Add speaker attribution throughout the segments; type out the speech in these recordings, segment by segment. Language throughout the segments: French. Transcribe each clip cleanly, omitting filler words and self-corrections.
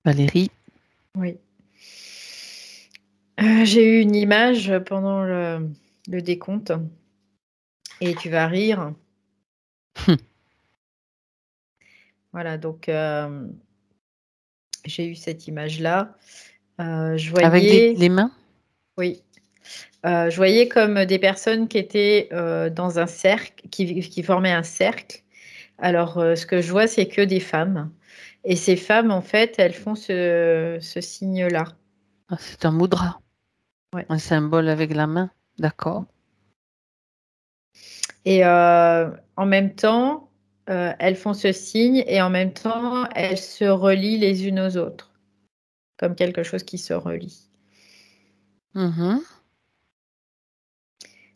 Speaker 1: Valérie?
Speaker 2: Oui. J'ai eu une image pendant le décompte et tu vas rire. Voilà, donc j'ai eu cette image-là. Je
Speaker 1: Avec
Speaker 2: voyais,
Speaker 1: les mains?
Speaker 2: oui, je voyais comme des personnes qui étaient dans un cercle, qui formaient un cercle. Alors, ce que je vois, c'est que des femmes. Et ces femmes, en fait, elles font ce signe-là.
Speaker 1: Ah, c'est un mudra,
Speaker 2: Ouais.
Speaker 1: un symbole avec la main. D'accord.
Speaker 2: Et en même temps, elles font ce signe et en même temps, elles se relient les unes aux autres, comme quelque chose qui se relie.
Speaker 1: Mhm.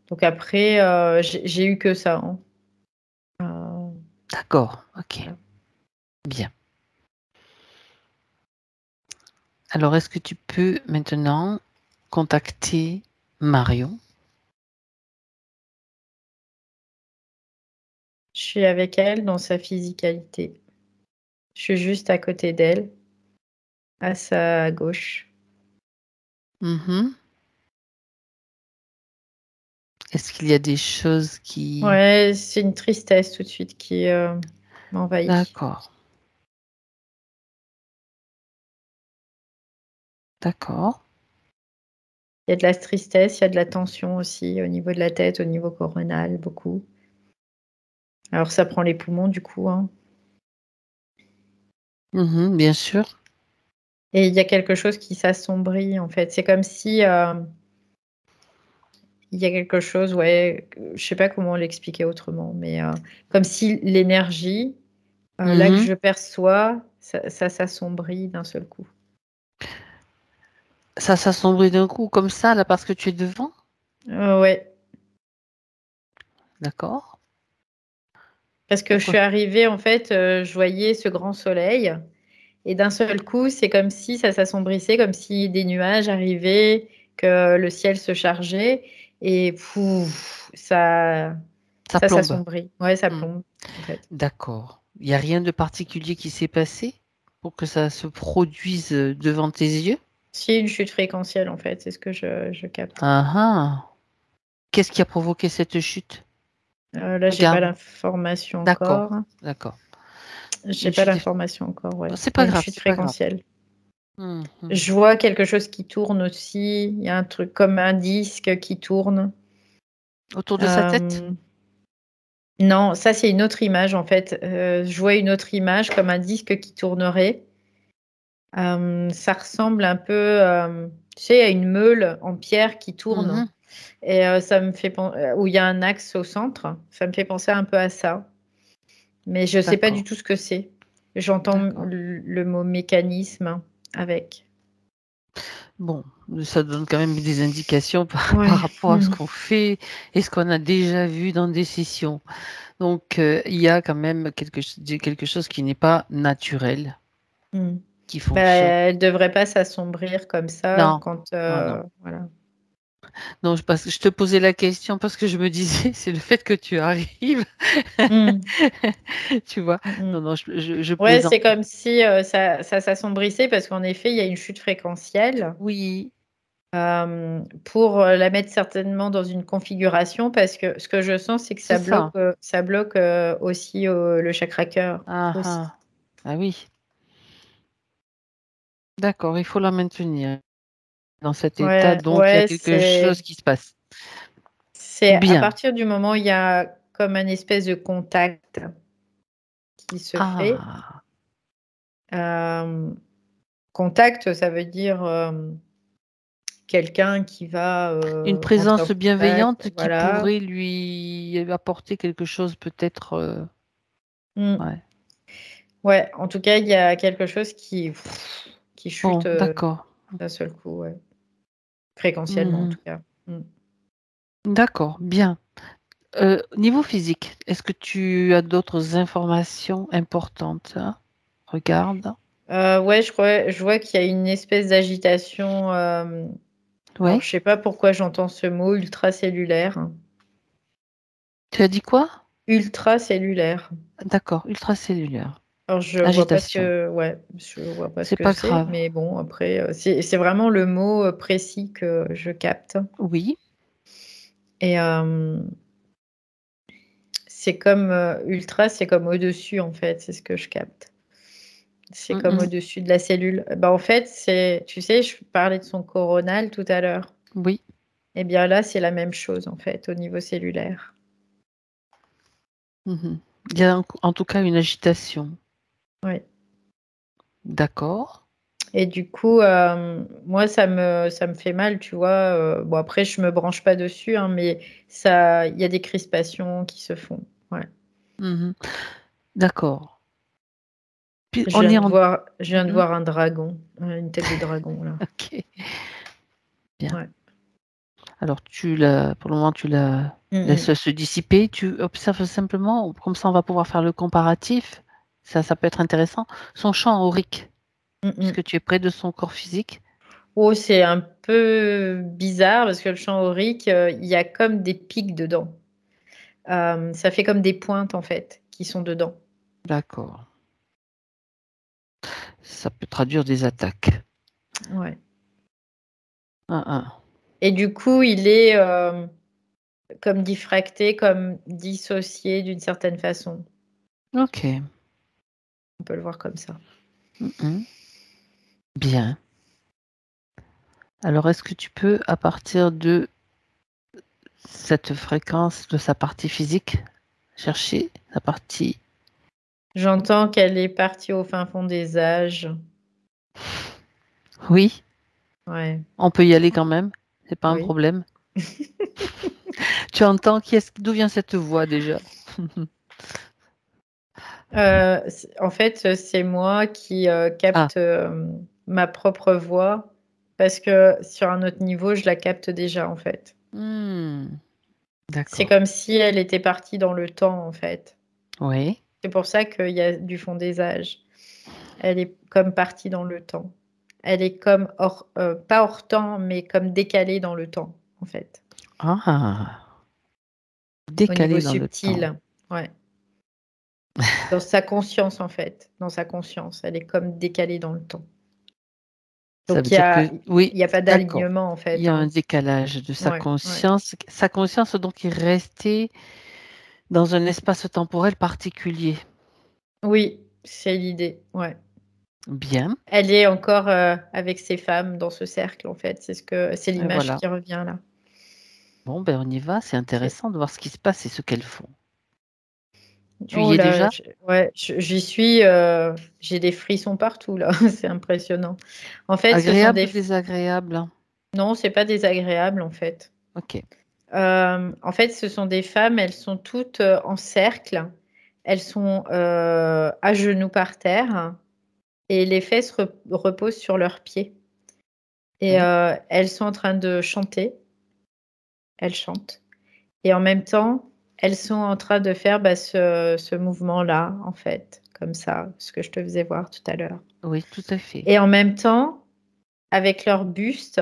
Speaker 2: Donc après, j'ai eu que ça, hein.
Speaker 1: D'accord, ok.
Speaker 2: Voilà.
Speaker 1: Bien. Alors, est-ce que tu peux maintenant contacter Marion?
Speaker 2: Je suis avec elle dans sa physicalité. Je suis juste à côté d'elle, à sa gauche.
Speaker 1: Mhm. Est-ce qu'il y a des choses qui...
Speaker 2: Ouais, c'est une tristesse tout de suite qui m'envahit.
Speaker 1: D'accord. D'accord.
Speaker 2: Il y a de la tristesse, il y a de la tension aussi au niveau de la tête, au niveau coronal, beaucoup. Alors ça prend les poumons du coup, hein.
Speaker 1: Mhm, bien sûr.
Speaker 2: Et il y a quelque chose qui s'assombrit en fait. C'est comme si il y a quelque chose, ouais, je sais pas comment l'expliquer autrement, mais comme si l'énergie, là que
Speaker 1: Mhm.
Speaker 2: je perçois, ça s'assombrit d'un seul coup.
Speaker 1: Ça s'assombrit d'un coup comme ça, là, parce que tu es devant?
Speaker 2: Ouais,
Speaker 1: D'accord.
Speaker 2: parce que je
Speaker 1: Pourquoi?
Speaker 2: suis arrivée en fait, je voyais ce grand soleil et d'un seul coup, c'est comme si ça s'assombrissait, comme si des nuages arrivaient, que le ciel se chargeait et pouf,
Speaker 1: Ça
Speaker 2: ça
Speaker 1: plombe.
Speaker 2: s'assombrit. Ouais, ça
Speaker 1: Hmm.
Speaker 2: plombe en fait.
Speaker 1: D'accord. Il n'y a rien de particulier qui s'est passé pour que ça se produise devant tes yeux?
Speaker 2: Si une chute fréquentielle en fait, c'est ce que je capte.
Speaker 1: Ah ah. Qu'est-ce qui a provoqué cette chute?
Speaker 2: Là, j'ai pas
Speaker 1: Regarde.
Speaker 2: l'information encore.
Speaker 1: D'accord. D'accord.
Speaker 2: J'ai
Speaker 1: Une
Speaker 2: pas
Speaker 1: chute.
Speaker 2: l'information encore, ouais.
Speaker 1: C'est
Speaker 2: Il y
Speaker 1: pas
Speaker 2: a une
Speaker 1: grave,
Speaker 2: chute
Speaker 1: c'est pas grave.
Speaker 2: fréquentielle.
Speaker 1: Mhm.
Speaker 2: Je vois quelque chose qui tourne aussi. Il y a un truc comme un disque qui tourne.
Speaker 1: Autour de sa tête?
Speaker 2: Euh, non, ça c'est une autre image en fait. Je vois une autre image comme un disque qui tournerait. Ça ressemble un peu, tu sais, à une meule en pierre qui tourne.
Speaker 1: Mhm.
Speaker 2: Et ça me fait où il y a un axe au centre. Ça me fait penser un peu à ça. Mais je ne sais pas du
Speaker 1: D'accord.
Speaker 2: tout ce que c'est. J'entends
Speaker 1: D'accord.
Speaker 2: le mot mécanisme avec.
Speaker 1: Bon, ça donne quand même des indications par
Speaker 2: Ouais.
Speaker 1: rapport à ce qu'on fait et ce qu'on a déjà vu dans des sessions. Donc, il y a quand même quelque chose qui n'est pas naturel,
Speaker 2: Mm.
Speaker 1: qui
Speaker 2: Bah,
Speaker 1: fonctionne.
Speaker 2: elle devrait pas s'assombrir comme ça
Speaker 1: Non,
Speaker 2: quand
Speaker 1: non, non.
Speaker 2: voilà.
Speaker 1: Non, parce que je te posais la question parce que je me disais, c'est le fait que tu arrives,
Speaker 2: Mm.
Speaker 1: tu vois.
Speaker 2: Mm, mm.
Speaker 1: Non, non, je
Speaker 2: Ouais,
Speaker 1: plaisante.
Speaker 2: c'est comme si ça s'assombrissait parce qu'en effet, il y a une chute fréquentielle.
Speaker 1: Oui,
Speaker 2: Pour la mettre certainement dans une configuration parce que ce que je sens, c'est que
Speaker 1: c'est ça.
Speaker 2: ça bloque aussi le chakra cœur
Speaker 1: Ah,
Speaker 2: aussi.
Speaker 1: ah, ah oui, d'accord, il faut la maintenir dans cet état,
Speaker 2: Ouais,
Speaker 1: donc il y a
Speaker 2: ouais,
Speaker 1: quelque chose qui se passe.
Speaker 2: c'est à
Speaker 1: Bien.
Speaker 2: partir du moment où il y a comme un espèce de contact qui se fait.
Speaker 1: Ah,
Speaker 2: Euh, Contact, ça veut dire quelqu'un qui va
Speaker 1: une
Speaker 2: rentrer en
Speaker 1: présence
Speaker 2: contact,
Speaker 1: bienveillante qui
Speaker 2: voilà.
Speaker 1: pourrait lui apporter quelque chose peut-être.
Speaker 2: Mm.
Speaker 1: Ouais.
Speaker 2: Ouais, en tout cas, il y a quelque chose qui chute
Speaker 1: Bon, d'accord.
Speaker 2: d'un seul coup, ouais. Fréquentiellement en
Speaker 1: Mhm.
Speaker 2: tout cas. Mm.
Speaker 1: D'accord, bien. Niveau physique, est-ce que tu as d'autres informations importantes, hein? Regarde.
Speaker 2: Ouais, je vois qu'il y a une espèce d'agitation. Alors,
Speaker 1: Oui.
Speaker 2: je sais pas pourquoi j'entends ce mot ultracellulaire.
Speaker 1: Tu as dit quoi?
Speaker 2: Ultracellulaire.
Speaker 1: D'accord, ultracellulaire.
Speaker 2: Alors je vois pas ce
Speaker 1: Agitation.
Speaker 2: que ouais, je vois pas ce
Speaker 1: C'est
Speaker 2: que
Speaker 1: pas
Speaker 2: c'est,
Speaker 1: grave.
Speaker 2: mais bon après, c'est vraiment le mot, précis que je capte
Speaker 1: Oui.
Speaker 2: et c'est comme, ultra, c'est comme au-dessus en fait, c'est ce que je capte. C'est
Speaker 1: Mmh
Speaker 2: comme
Speaker 1: mh.
Speaker 2: au-dessus de la cellule. Bah, en fait, c'est tu sais, je parlais de son coronal tout à l'heure
Speaker 1: Oui.
Speaker 2: et bien là, c'est la même chose en fait au niveau cellulaire.
Speaker 1: Mmh. Il y a en tout cas une agitation.
Speaker 2: Ouais
Speaker 1: D'accord.
Speaker 2: et du coup, moi ça me fait mal, tu vois? Bon après je me branche pas dessus, hein, mais ça il y a des crispations qui se font. Ouais.
Speaker 1: Mmh. D'accord. Puis
Speaker 2: Je
Speaker 1: on
Speaker 2: viens
Speaker 1: est
Speaker 2: de
Speaker 1: en
Speaker 2: voir je viens de
Speaker 1: mmh
Speaker 2: voir un dragon, une tête de dragon là.
Speaker 1: OK, bien.
Speaker 2: Ouais.
Speaker 1: Alors tu la pour le moment, tu la
Speaker 2: Mmh
Speaker 1: laisses
Speaker 2: mh.
Speaker 1: se dissiper, tu observes simplement, comme ça on va pouvoir faire le comparatif, ça peut être intéressant. Son champ aurique,
Speaker 2: Mmh mh.
Speaker 1: puisque tu es près de son corps physique?
Speaker 2: Oh, c'est un peu bizarre parce que le champ aurique, il y a comme des pics dedans. Ça fait comme des pointes en fait, qui sont dedans.
Speaker 1: D'accord. Ça peut traduire des attaques.
Speaker 2: Ouais
Speaker 1: Hein, hein.
Speaker 2: et du coup, il est, comme diffracté, comme dissocié d'une certaine façon.
Speaker 1: OK.
Speaker 2: On peut le voir comme ça.
Speaker 1: Mmh mh. Bien. Alors est-ce que tu peux, à partir de cette fréquence de sa partie physique, chercher la partie
Speaker 2: J'entends qu'elle est partie au fin fond des âges.
Speaker 1: oui,
Speaker 2: Ouais,
Speaker 1: on peut y aller quand même, c'est pas un
Speaker 2: oui.
Speaker 1: problème. Tu entends d'où vient cette voix déjà?
Speaker 2: C en fait, c'est moi qui,
Speaker 1: Ah,
Speaker 2: capte, ma propre voix parce que sur un autre niveau, je la capte déjà, en fait.
Speaker 1: mmh,
Speaker 2: C'est
Speaker 1: d'accord.
Speaker 2: comme si elle était partie dans le temps, en fait.
Speaker 1: Oui.
Speaker 2: C'est pour ça qu'il y a du fond des âges. Elle est comme partie dans le temps. Elle est comme hors pas hors temps, mais comme décalée dans le temps, en fait.
Speaker 1: Ah!
Speaker 2: Au niveau
Speaker 1: Décalé dans le temps.
Speaker 2: subtil, ouais. Dans sa conscience, en fait, dans sa conscience, elle est comme décalée dans le temps.
Speaker 1: Ça veut
Speaker 2: Donc il y
Speaker 1: dire
Speaker 2: a
Speaker 1: que oui,
Speaker 2: il y a pas
Speaker 1: d'accord.
Speaker 2: d'alignement, en
Speaker 1: Il
Speaker 2: fait,
Speaker 1: y a un
Speaker 2: hein.
Speaker 1: décalage de sa
Speaker 2: Ouais, ouais.
Speaker 1: conscience. Sa conscience donc est restée dans un espace temporel particulier.
Speaker 2: Oui, c'est l'idée, ouais.
Speaker 1: Bien,
Speaker 2: Elle est encore, avec ses femmes dans ce cercle, en fait. C'est
Speaker 1: et
Speaker 2: l'image
Speaker 1: voilà.
Speaker 2: qui revient là.
Speaker 1: Bon, ben, on y va, c'est
Speaker 2: C'est
Speaker 1: intéressant de voir ce qui se passe et ce qu'elles font. Tu
Speaker 2: oh
Speaker 1: y es
Speaker 2: là,
Speaker 1: déjà?
Speaker 2: j'y suis, j'ai des frissons partout là, c'est impressionnant. En fait, ce sont
Speaker 1: Agréable
Speaker 2: des
Speaker 1: ou désagréable?
Speaker 2: non, c'est pas désagréable, en fait.
Speaker 1: OK.
Speaker 2: En fait, ce sont des femmes, elles sont toutes, en cercle. Elles sont, à genoux par terre et les fesses reposent sur leurs pieds et
Speaker 1: Oui.
Speaker 2: elles sont en train de chanter. Elles chantent et en même temps, elles sont en train de faire, bah, ce mouvement-là, en fait, comme ça, ce que je te faisais voir tout à l'heure
Speaker 1: Oui, tout à fait.
Speaker 2: et en même temps, avec leur buste,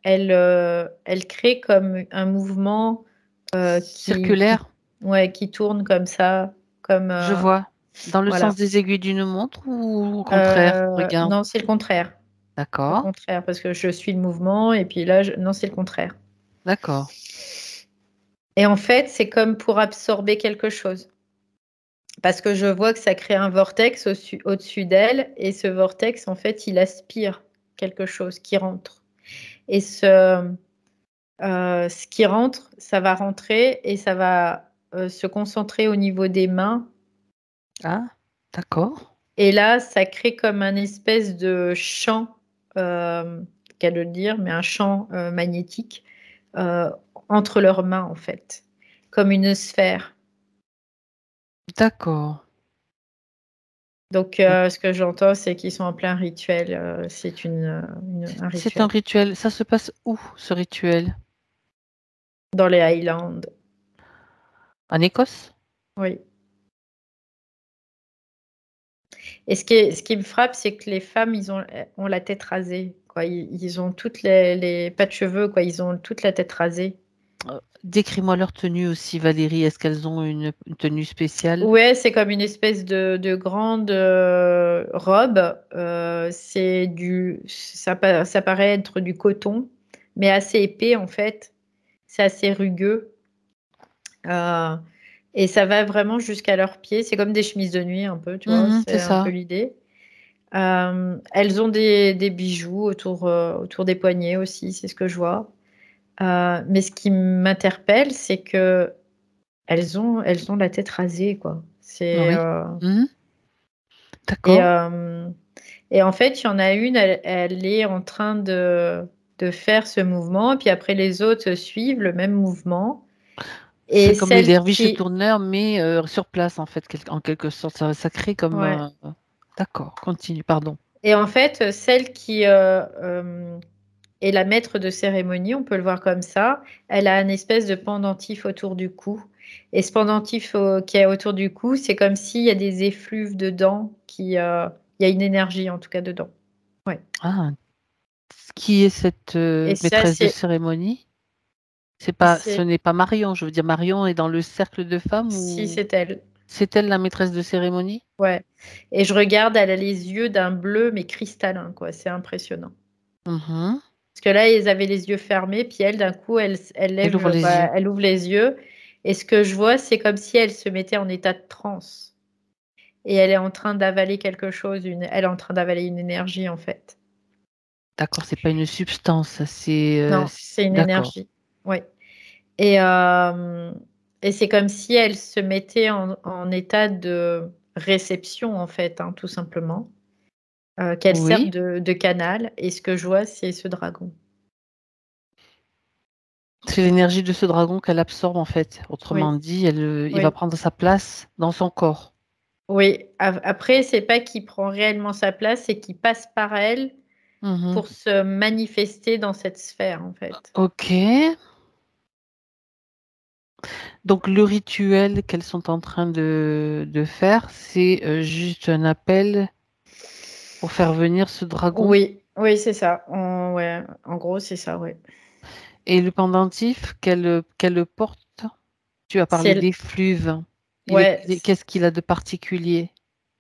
Speaker 2: elles créent comme un mouvement, qui
Speaker 1: Circulaire?
Speaker 2: ouais, qui tourne comme ça, comme,
Speaker 1: Je vois. Dans le sens
Speaker 2: voilà.
Speaker 1: des aiguilles d'une montre ou au contraire? Regarde.
Speaker 2: Non, c'est le contraire. Le
Speaker 1: D'accord,
Speaker 2: contraire, parce que je suis le mouvement et puis là, je non, c'est le contraire
Speaker 1: d'accord.
Speaker 2: et en fait, c'est comme pour absorber quelque chose. Parce que je vois que ça crée un vortex au-dessus d'elle et ce vortex, en fait, il aspire quelque chose qui rentre et ce qui rentre, ça va rentrer et ça va, se concentrer au niveau des mains
Speaker 1: Ah, d'accord.
Speaker 2: et là, ça crée comme un espèce de champ, qu'à le dire, mais un champ, magnétique, heu, entre leurs mains, en fait, comme une sphère.
Speaker 1: D'accord.
Speaker 2: Donc
Speaker 1: Mmh.
Speaker 2: ce que j'entends, c'est qu'ils sont en plein rituel, c'est un
Speaker 1: C'est un
Speaker 2: rituel
Speaker 1: rituel. Ça se passe où, ce rituel?
Speaker 2: dans les Highlands,
Speaker 1: En Écosse?
Speaker 2: oui et ce qui me frappe, c'est que les femmes, ont la tête rasée, quoi. Ils ont toutes les pas de cheveux, quoi, ils ont toute la tête rasée.
Speaker 1: Décris-moi leur tenue aussi, Valérie. Est-ce qu'elles ont une tenue spéciale?
Speaker 2: Ouais, c'est comme une espèce de grande robe. Ça paraît être du coton, mais assez épais en fait. C'est assez rugueux. Euh, et ça va vraiment jusqu'à leurs pieds. C'est comme des chemises de nuit un peu, tu vois.
Speaker 1: Mhm, c'est
Speaker 2: C'est un peu
Speaker 1: ça.
Speaker 2: l'idée. Elles ont des bijoux autour des poignets aussi, c'est ce que je vois. Mais ce qui m'interpelle, c'est que elles ont la tête rasée, quoi.
Speaker 1: Oui. Mhm,
Speaker 2: Et,
Speaker 1: d'accord.
Speaker 2: euh, et en fait, il y en a une, elle est en train de faire ce mouvement, et puis après les autres suivent le même mouvement.
Speaker 1: C'est
Speaker 2: Et
Speaker 1: comme les
Speaker 2: celle
Speaker 1: derviches et
Speaker 2: qui,
Speaker 1: tourneurs, mais sur place, en fait, en quelque sorte. Ça crée comme...
Speaker 2: ouais.
Speaker 1: D'accord, continue, pardon.
Speaker 2: Et en fait, celle qui est la maître de cérémonie, on peut le voir comme ça, elle a une espèce de pendentif autour du cou. Et ce pendentif qui est autour du cou, c'est comme s'il y a des effluves dedans, il y a une énergie en tout cas dedans. Ouais.
Speaker 1: Ah, qui est cette
Speaker 2: Et ça,
Speaker 1: maîtresse de cérémonie? Ce
Speaker 2: c'est,
Speaker 1: n'est pas Marion. Je veux dire, Marion est dans le cercle de femmes
Speaker 2: si
Speaker 1: ou
Speaker 2: c'est elle.
Speaker 1: c'est elle la maîtresse de cérémonie?
Speaker 2: Ouais. Et je regarde, elle a les yeux d'un bleu, mais cristallin, quoi. C'est impressionnant.
Speaker 1: Mhm.
Speaker 2: Parce que là, ils avaient les yeux fermés, puis elle, d'un coup, elle
Speaker 1: Elle ouvre
Speaker 2: lève,
Speaker 1: les yeux.
Speaker 2: bah, elle ouvre les yeux. Et ce que je vois, c'est comme si elle se mettait en état de transe. Et elle est en train d'avaler quelque chose, elle est en train d'avaler une énergie, en fait.
Speaker 1: D'accord, c'est pas une substance, c'est
Speaker 2: Non, c'est une
Speaker 1: d'accord.
Speaker 2: énergie. Oui. Et, euh, et c'est comme si elle se mettait en état de réception, en fait, hein, tout simplement. Qu'elle serve
Speaker 1: Oui,
Speaker 2: de canal. Et ce que je vois, c'est ce dragon.
Speaker 1: c'est l'énergie de ce dragon qu'elle absorbe en fait. Autrement
Speaker 2: Oui,
Speaker 1: dit, il va
Speaker 2: oui,
Speaker 1: prendre sa place dans son corps.
Speaker 2: oui. Après, c'est pas qu'il prend réellement sa place, c'est qu'il passe par elle
Speaker 1: Mhm.
Speaker 2: pour se manifester dans cette sphère, en fait.
Speaker 1: Ok. Donc le rituel qu'elles sont en train de faire, c'est juste un appel pour faire venir ce dragon.
Speaker 2: Oui, oui, c'est ça. Ouais, en gros, c'est ça, oui.
Speaker 1: Et le pendentif qu'elle porte, tu as parlé
Speaker 2: C'est,
Speaker 1: d'effluves.
Speaker 2: ouais,
Speaker 1: Qu'est-ce qu'il a de particulier?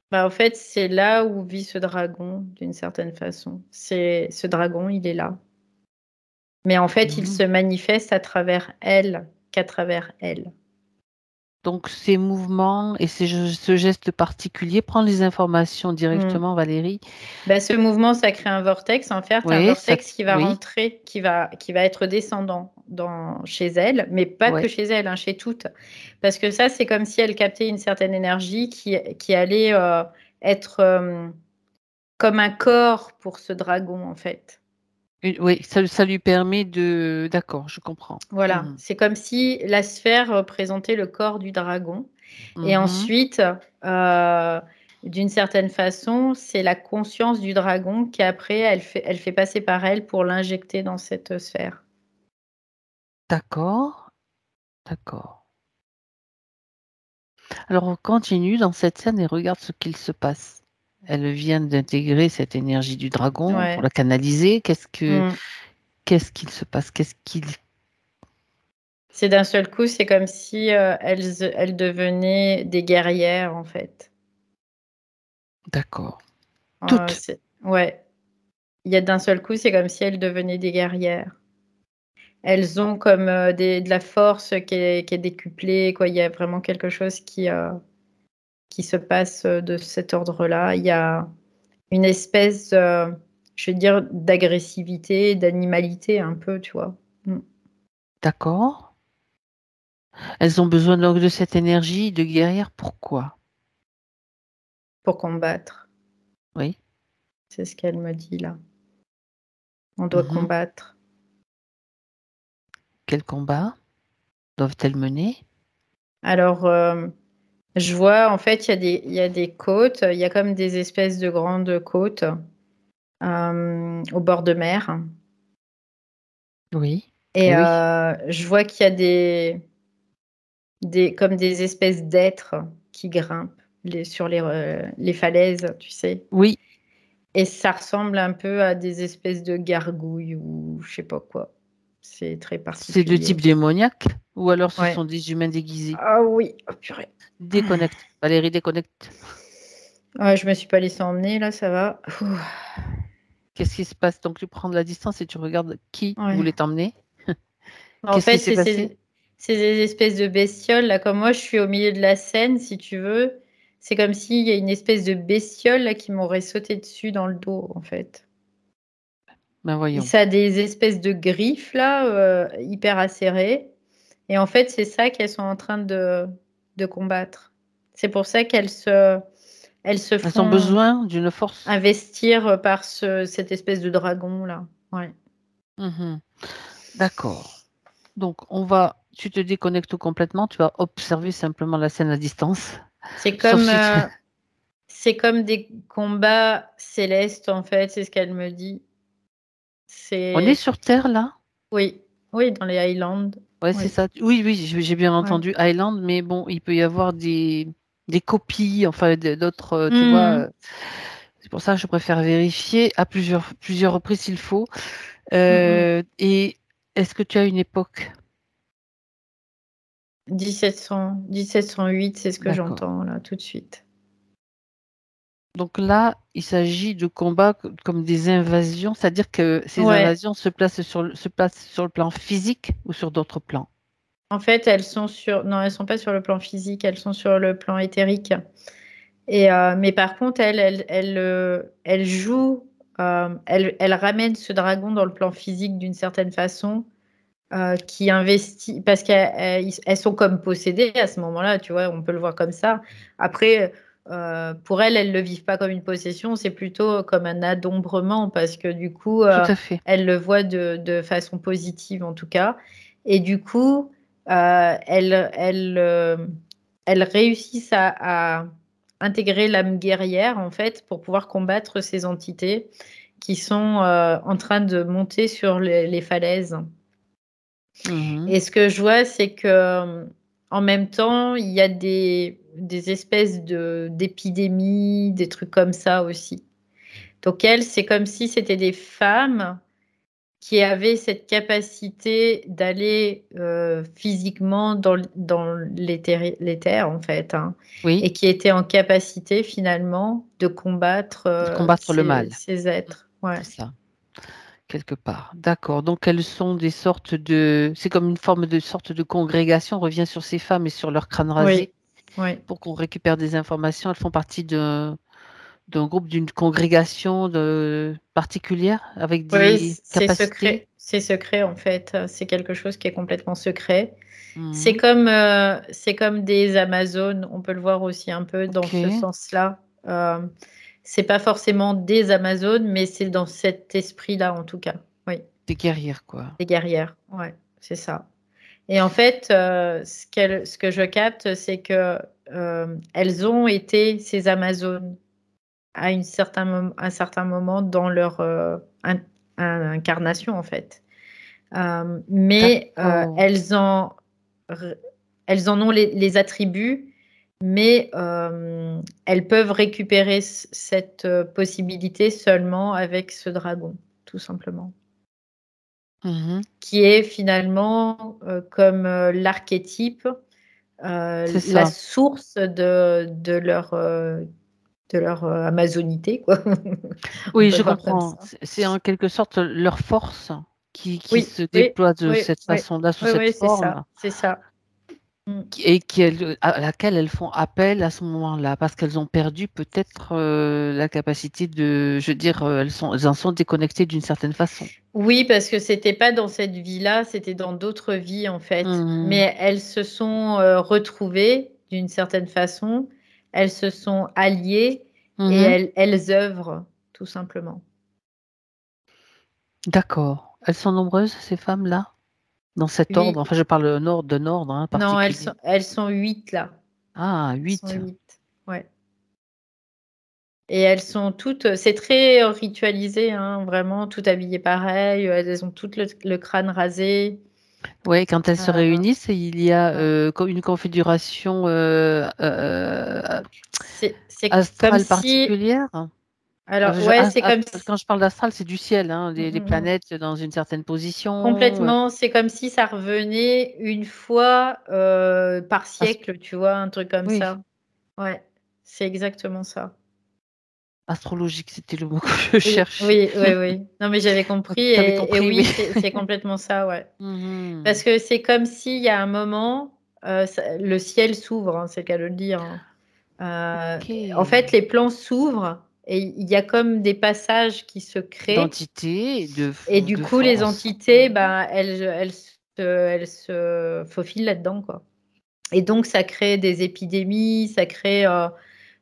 Speaker 2: bah, en fait, c'est là où vit ce dragon, d'une certaine façon. Ce dragon, il est là. Mais en fait, il
Speaker 1: Mhm.
Speaker 2: se manifeste à travers elle, qu'à travers elle.
Speaker 1: Donc ces mouvements et ce geste particulier, prends les informations
Speaker 2: Hmm.
Speaker 1: directement, Valérie.
Speaker 2: Ben, ce mouvement, ça crée un vortex. En fait, un
Speaker 1: Oui,
Speaker 2: vortex qui va
Speaker 1: oui,
Speaker 2: rentrer, qui va être descendant chez elle, mais pas que
Speaker 1: ouais.
Speaker 2: chez elle, hein, chez toutes. Parce que ça, c'est comme si elle captait une certaine énergie qui allait être comme un corps pour ce dragon, en fait.
Speaker 1: Oui, ça lui permet de... D'accord, je comprends.
Speaker 2: Voilà,
Speaker 1: Mhm.
Speaker 2: c'est comme si la sphère représentait le corps du dragon. Et
Speaker 1: Mhm.
Speaker 2: ensuite, euh, d'une certaine façon, c'est la conscience du dragon qui après, elle fait passer par elle pour l'injecter dans cette sphère.
Speaker 1: D'accord, d'accord. Alors on continue dans cette scène et regarde ce qu'il se passe. Elle vient d'intégrer cette énergie du dragon pour
Speaker 2: Ouais.
Speaker 1: la canaliser.
Speaker 2: Mm.
Speaker 1: Qu'est-ce qu'il se passe? Qu'est-ce qu'il...
Speaker 2: C'est d'un seul coup, c'est comme si elles devenaient des guerrières, en fait.
Speaker 1: D'accord. Toutes.
Speaker 2: Ouais. Il y a d'un seul coup, c'est comme si elles devenaient des guerrières. Elles ont comme de la force qui est décuplée, quoi. Il y a vraiment quelque chose qui se passe de cet ordre-là. Il y a une espèce, je veux dire, d'agressivité, d'animalité un peu, tu vois. Mm.
Speaker 1: D'accord. Elles ont besoin donc de cette énergie de guerrière. Pourquoi?
Speaker 2: Pour combattre.
Speaker 1: Oui.
Speaker 2: C'est ce qu'elle me dit là. On doit
Speaker 1: Mhm.
Speaker 2: combattre.
Speaker 1: Quel combat doivent-elles mener?
Speaker 2: Alors, je vois, en fait, il y a des côtes, il y a comme des espèces de grandes côtes au bord de mer.
Speaker 1: Oui.
Speaker 2: Et
Speaker 1: Eh oui.
Speaker 2: je vois qu'il y a comme des espèces d'êtres qui grimpent sur les falaises, tu sais.
Speaker 1: Oui.
Speaker 2: Et ça ressemble un peu à des espèces de gargouilles ou je sais pas quoi. C'est très
Speaker 1: C'est de type
Speaker 2: particulier.
Speaker 1: démoniaque ou alors ce
Speaker 2: Ouais.
Speaker 1: sont des humains déguisés?
Speaker 2: Ah oui, oh purée.
Speaker 1: Déconnecte. Valérie, déconnecte.
Speaker 2: Ouais, je me suis pas laissée emmener là, ça va. Ouh,
Speaker 1: Qu'est-ce qui se passe? Donc, tu prends de la distance et tu regardes qui
Speaker 2: ouais.
Speaker 1: voulait t'emmener.
Speaker 2: En
Speaker 1: Qu'est-ce qui
Speaker 2: fait,
Speaker 1: s'est passé?
Speaker 2: c'est des espèces de bestioles là. Comme moi, je suis au milieu de la scène, si tu veux. C'est comme s'il y a une espèce de bestiole là qui m'aurait sauté dessus dans le dos, en fait.
Speaker 1: Ben
Speaker 2: Et
Speaker 1: voyons.
Speaker 2: ça a des espèces de griffes là, hyper acérées. Et en fait, c'est ça qu'elles sont en train de combattre. C'est pour ça elles se
Speaker 1: Elles ont
Speaker 2: font
Speaker 1: besoin d'une force.
Speaker 2: investir par cette espèce de dragon là. Ouais.
Speaker 1: Mhm. D'accord. Donc, tu te déconnectes complètement, tu vas observer simplement la scène à distance.
Speaker 2: C'est
Speaker 1: Sauf
Speaker 2: comme,
Speaker 1: si tu...
Speaker 2: euh, c'est comme des combats célestes en fait, c'est ce qu'elle me dit.
Speaker 1: On est
Speaker 2: C'est,
Speaker 1: sur Terre, là?
Speaker 2: oui, oui, dans les Highlands.
Speaker 1: Ouais, c'est
Speaker 2: Oui,
Speaker 1: ça. Oui, oui, j'ai bien
Speaker 2: ouais.
Speaker 1: entendu Island, mais bon, il peut y avoir des copies, enfin, d'autres, tu vois.
Speaker 2: Mhm,
Speaker 1: C'est pour ça que je préfère vérifier à plusieurs reprises s'il faut.
Speaker 2: mhm.
Speaker 1: Et est-ce que tu as une époque?
Speaker 2: 1708, c'est ce que
Speaker 1: D'accord.
Speaker 2: j'entends là tout de suite.
Speaker 1: Donc là, il s'agit de combats comme des invasions, c'est-à-dire que ces
Speaker 2: Ouais.
Speaker 1: invasions se placent sur le plan physique ou sur d'autres plans.
Speaker 2: En fait, non, elles sont pas sur le plan physique, elles sont sur le plan éthérique. Mais par contre, elle joue, elle ramène ce dragon dans le plan physique d'une certaine façon, qui investit, parce qu'elles sont comme possédées à ce moment-là, tu vois, on peut le voir comme ça. Après, pour elles le vivent pas comme une possession, c'est plutôt comme un adombrement, parce que du coup,
Speaker 1: Tout à fait.
Speaker 2: elles le voient de façon positive en tout cas. Et du coup, elles réussissent à intégrer l'âme guerrière, en fait, pour pouvoir combattre ces entités qui sont en train de monter sur les falaises.
Speaker 1: Mhm.
Speaker 2: Et ce que je vois, c'est que en même temps, il y a des espèces d'épidémies, des trucs comme ça aussi. Donc elles, c'est comme si c'était des femmes qui avaient cette capacité d'aller physiquement dans l'éther, en fait, hein,
Speaker 1: Oui,
Speaker 2: et qui étaient en capacité finalement de combattre
Speaker 1: de combattre le mal.
Speaker 2: ces êtres. Ouais.
Speaker 1: C'est ça, quelque part. D'accord. Donc elles sont des sortes de... C'est comme une forme de sorte de congrégation. On revient sur ces femmes et sur leur crâne rasé
Speaker 2: Oui, oui.
Speaker 1: pour qu'on récupère des informations. Elles font partie d'un groupe, d'une congrégation particulière avec
Speaker 2: Oui,
Speaker 1: des capacités.
Speaker 2: c'est secret en fait. C'est quelque chose qui est complètement secret.
Speaker 1: Mhm.
Speaker 2: C'est comme des Amazones. On peut le voir aussi un peu dans ce
Speaker 1: Ok.
Speaker 2: sens-là. C'est pas forcément des Amazones, mais c'est dans cet esprit-là en tout cas. Oui,
Speaker 1: Des guerrières, quoi.
Speaker 2: des guerrières. Ouais, c'est ça. Et en fait, ce que je capte, c'est que elles ont été ces Amazones à un certain moment dans leur incarnation, en fait. Mais
Speaker 1: D'accord.
Speaker 2: elles en ont les attributs, mais elles peuvent récupérer cette possibilité seulement avec ce dragon, tout simplement,
Speaker 1: Mhm.
Speaker 2: qui est finalement comme l'archétype,
Speaker 1: C'est
Speaker 2: la
Speaker 1: ça.
Speaker 2: source de leur amazonité, quoi. On
Speaker 1: Oui,
Speaker 2: peut
Speaker 1: je
Speaker 2: le voir comme
Speaker 1: comprends.
Speaker 2: ça.
Speaker 1: C'est en quelque sorte leur force qui
Speaker 2: Oui,
Speaker 1: se
Speaker 2: oui,
Speaker 1: déploie de
Speaker 2: oui,
Speaker 1: cette
Speaker 2: oui,
Speaker 1: façon-là, sous
Speaker 2: oui,
Speaker 1: cette
Speaker 2: oui, c'est ça,
Speaker 1: forme,
Speaker 2: c'est ça. Mm.
Speaker 1: à laquelle elles font appel à ce moment-là, parce qu'elles ont perdu peut-être la capacité de, je veux dire, elles en sont déconnectées d'une certaine façon.
Speaker 2: Oui, parce que c'était pas dans cette vie-là, c'était dans d'autres vies en fait.
Speaker 1: Mhm.
Speaker 2: Mais elles se sont retrouvées d'une certaine façon, elles se sont alliées et
Speaker 1: Mhm.
Speaker 2: elles œuvrent tout simplement.
Speaker 1: D'accord. Elles sont nombreuses, ces femmes-là, dans cet ordre.
Speaker 2: Oui,
Speaker 1: Enfin, je parle d'un ordre hein,
Speaker 2: non,
Speaker 1: particulier.
Speaker 2: elles sont 8 là.
Speaker 1: Ah,
Speaker 2: Elles sont
Speaker 1: 8.
Speaker 2: 8. Ouais. Et elles sont toutes, c'est très ritualisé, hein, vraiment, toutes habillées pareil. Elles ont toutes le crâne rasé.
Speaker 1: Oui, quand elles se
Speaker 2: Euh,
Speaker 1: réunissent, il y a
Speaker 2: ouais.
Speaker 1: une configuration
Speaker 2: C'est comme
Speaker 1: astrale
Speaker 2: si,
Speaker 1: particulière.
Speaker 2: Alors, ouais, c'est comme
Speaker 1: Quand je parle d'astral, c'est du ciel, hein, les
Speaker 2: si.
Speaker 1: planètes dans une certaine position.
Speaker 2: Complètement, c'est comme si ça revenait une fois par siècle, tu vois, un truc comme
Speaker 1: Oui,
Speaker 2: ça. Ouais, c'est exactement ça.
Speaker 1: astrologique, c'était le mot que je
Speaker 2: Oui,
Speaker 1: cherchais.
Speaker 2: oui, oui, oui. Non, mais j'avais compris
Speaker 1: Tu avais
Speaker 2: et
Speaker 1: compris,
Speaker 2: oui,
Speaker 1: oui.
Speaker 2: c'est complètement ça, ouais.
Speaker 1: Mhm.
Speaker 2: Parce que c'est comme s'il y a un moment, le ciel s'ouvre, hein, c'est le cas de le dire, hein.
Speaker 1: Ok.
Speaker 2: En fait, les plans s'ouvrent et il y a comme des passages qui se créent
Speaker 1: D'entité,
Speaker 2: et du
Speaker 1: de
Speaker 2: coup, les
Speaker 1: force.
Speaker 2: entités, bah, elles se faufilent là-dedans, quoi. Et donc, ça crée des épidémies, ça crée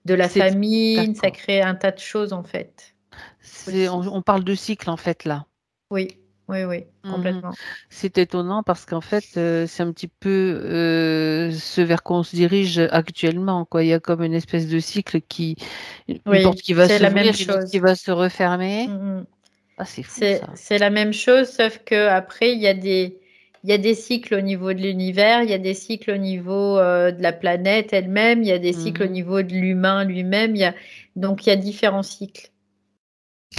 Speaker 2: de la
Speaker 1: C'est
Speaker 2: famine, ça
Speaker 1: d'accord.
Speaker 2: crée un tas de choses, en fait, aussi.
Speaker 1: On parle de cycle en fait là.
Speaker 2: Oui, oui, oui,
Speaker 1: Mhm.
Speaker 2: complètement.
Speaker 1: C'est étonnant parce qu'en fait, c'est un petit peu ce vers quoi on se dirige actuellement, quoi. Il y a comme une espèce de cycle une porte
Speaker 2: Oui,
Speaker 1: qui va
Speaker 2: c'est la même
Speaker 1: s'ouvrir, une autre qui
Speaker 2: chose.
Speaker 1: va se refermer.
Speaker 2: Mm, mm.
Speaker 1: Ah, c'est fou
Speaker 2: C'est,
Speaker 1: ça.
Speaker 2: c'est la même chose, sauf que après il y a des cycles au niveau de l'univers, il y a des cycles au niveau de la planète elle-même, il y a des cycles au
Speaker 1: Mhm.
Speaker 2: niveau de l'humain lui-même. Donc, il y a différents cycles,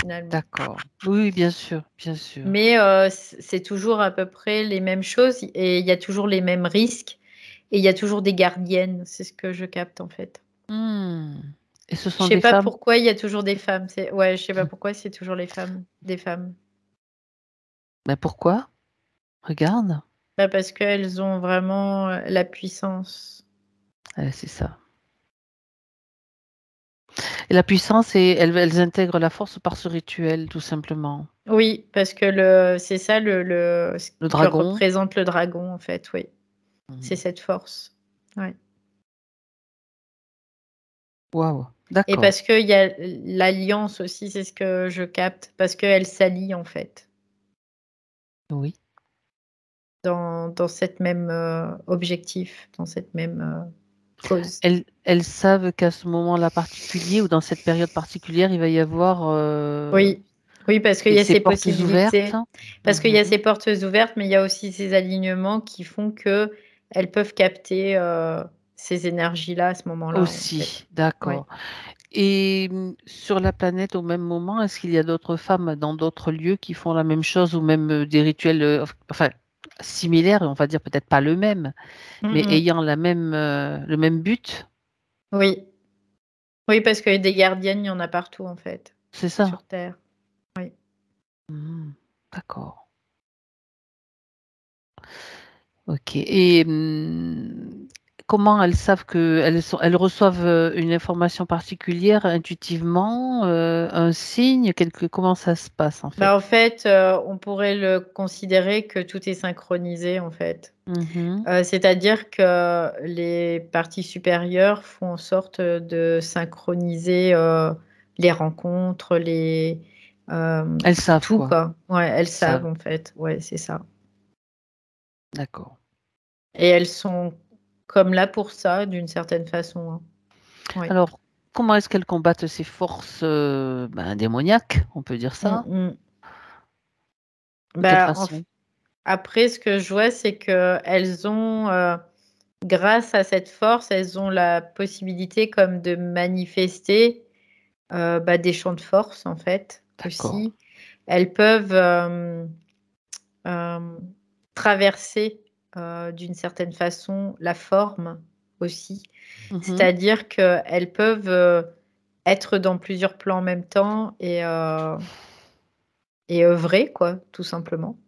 Speaker 2: finalement.
Speaker 1: D'accord. Oui, bien sûr, bien sûr.
Speaker 2: Mais c'est toujours à peu près les mêmes choses et il y a toujours les mêmes risques et il y a toujours des gardiennes. C'est ce que je capte en fait.
Speaker 1: Hmm. Et ce
Speaker 2: Je
Speaker 1: sont
Speaker 2: sais
Speaker 1: des
Speaker 2: pas
Speaker 1: femmes?
Speaker 2: pourquoi il y a toujours des femmes. Ouais, je sais pas pourquoi c'est toujours les femmes, des femmes.
Speaker 1: Mais pourquoi? Regarde.
Speaker 2: Bah, parce qu'elles ont vraiment la puissance.
Speaker 1: C'est ça. Et la puissance, elles intègrent la force par ce rituel, tout simplement.
Speaker 2: Oui, parce que c'est ça ce
Speaker 1: Le
Speaker 2: que
Speaker 1: dragon.
Speaker 2: représente le dragon en fait. Oui, c'est
Speaker 1: Mhm.
Speaker 2: cette force. Ouais.
Speaker 1: Waouh.
Speaker 2: Et
Speaker 1: D'accord.
Speaker 2: parce qu'il y a l'alliance aussi, c'est ce que je capte, parce qu'elles s'allient en fait.
Speaker 1: Oui.
Speaker 2: Dans cette même objectif, dans cette même cause.
Speaker 1: Elles savent qu'à ce moment-là particulier ou dans cette période particulière, il va y avoir
Speaker 2: Oui, oui, parce qu'il y a
Speaker 1: ces
Speaker 2: ces
Speaker 1: portes ouvertes.
Speaker 2: possibilités, parce qu'il y a
Speaker 1: Mhm.
Speaker 2: ces portes ouvertes, mais il y a aussi ces alignements qui font que elles peuvent capter ces énergies-là à ce moment-là, en fait.
Speaker 1: Aussi,
Speaker 2: Oui.
Speaker 1: d'accord. Et sur la planète, au même moment, est-ce qu'il y a d'autres femmes dans d'autres lieux qui font la même chose ou même des rituels, enfin, similaires, on va dire peut-être pas le même,
Speaker 2: Mm,
Speaker 1: mais
Speaker 2: mm.
Speaker 1: ayant le même but?
Speaker 2: Oui, oui, parce que des gardiennes, il y en a partout, en fait,
Speaker 1: C'est ça?
Speaker 2: sur Terre. Oui.
Speaker 1: Mhm. D'accord. Ok. Et comment elles savent elles reçoivent une information particulière intuitivement, un signe, comment ça se passe en fait?
Speaker 2: Bah, en fait, on pourrait le considérer que tout est synchronisé, en fait.
Speaker 1: Mhm.
Speaker 2: C'est-à-dire que les parties supérieures font en sorte de synchroniser les rencontres,
Speaker 1: Elles savent
Speaker 2: tout,
Speaker 1: quoi?
Speaker 2: quoi. Ouais, elles
Speaker 1: Elles
Speaker 2: savent
Speaker 1: savent.
Speaker 2: en fait. Ouais, c'est ça.
Speaker 1: D'accord.
Speaker 2: Et elles sont comme là pour ça, d'une certaine façon, hein. Oui.
Speaker 1: Alors, comment est-ce qu'elles combattent ces forces démoniaques, on peut dire
Speaker 2: Mm,
Speaker 1: ça?
Speaker 2: mm.
Speaker 1: De quelle
Speaker 2: Bah,
Speaker 1: façon?
Speaker 2: après, ce que je vois, c'est que elles ont, grâce à cette force, elles ont la possibilité comme de manifester bah, des champs de force en fait
Speaker 1: D'accord.
Speaker 2: aussi. Elles peuvent euh, traverser d'une certaine façon la forme aussi.
Speaker 1: Mhm.
Speaker 2: C'est-à-dire qu'elles peuvent être dans plusieurs plans en même temps et œuvrer, quoi, tout simplement.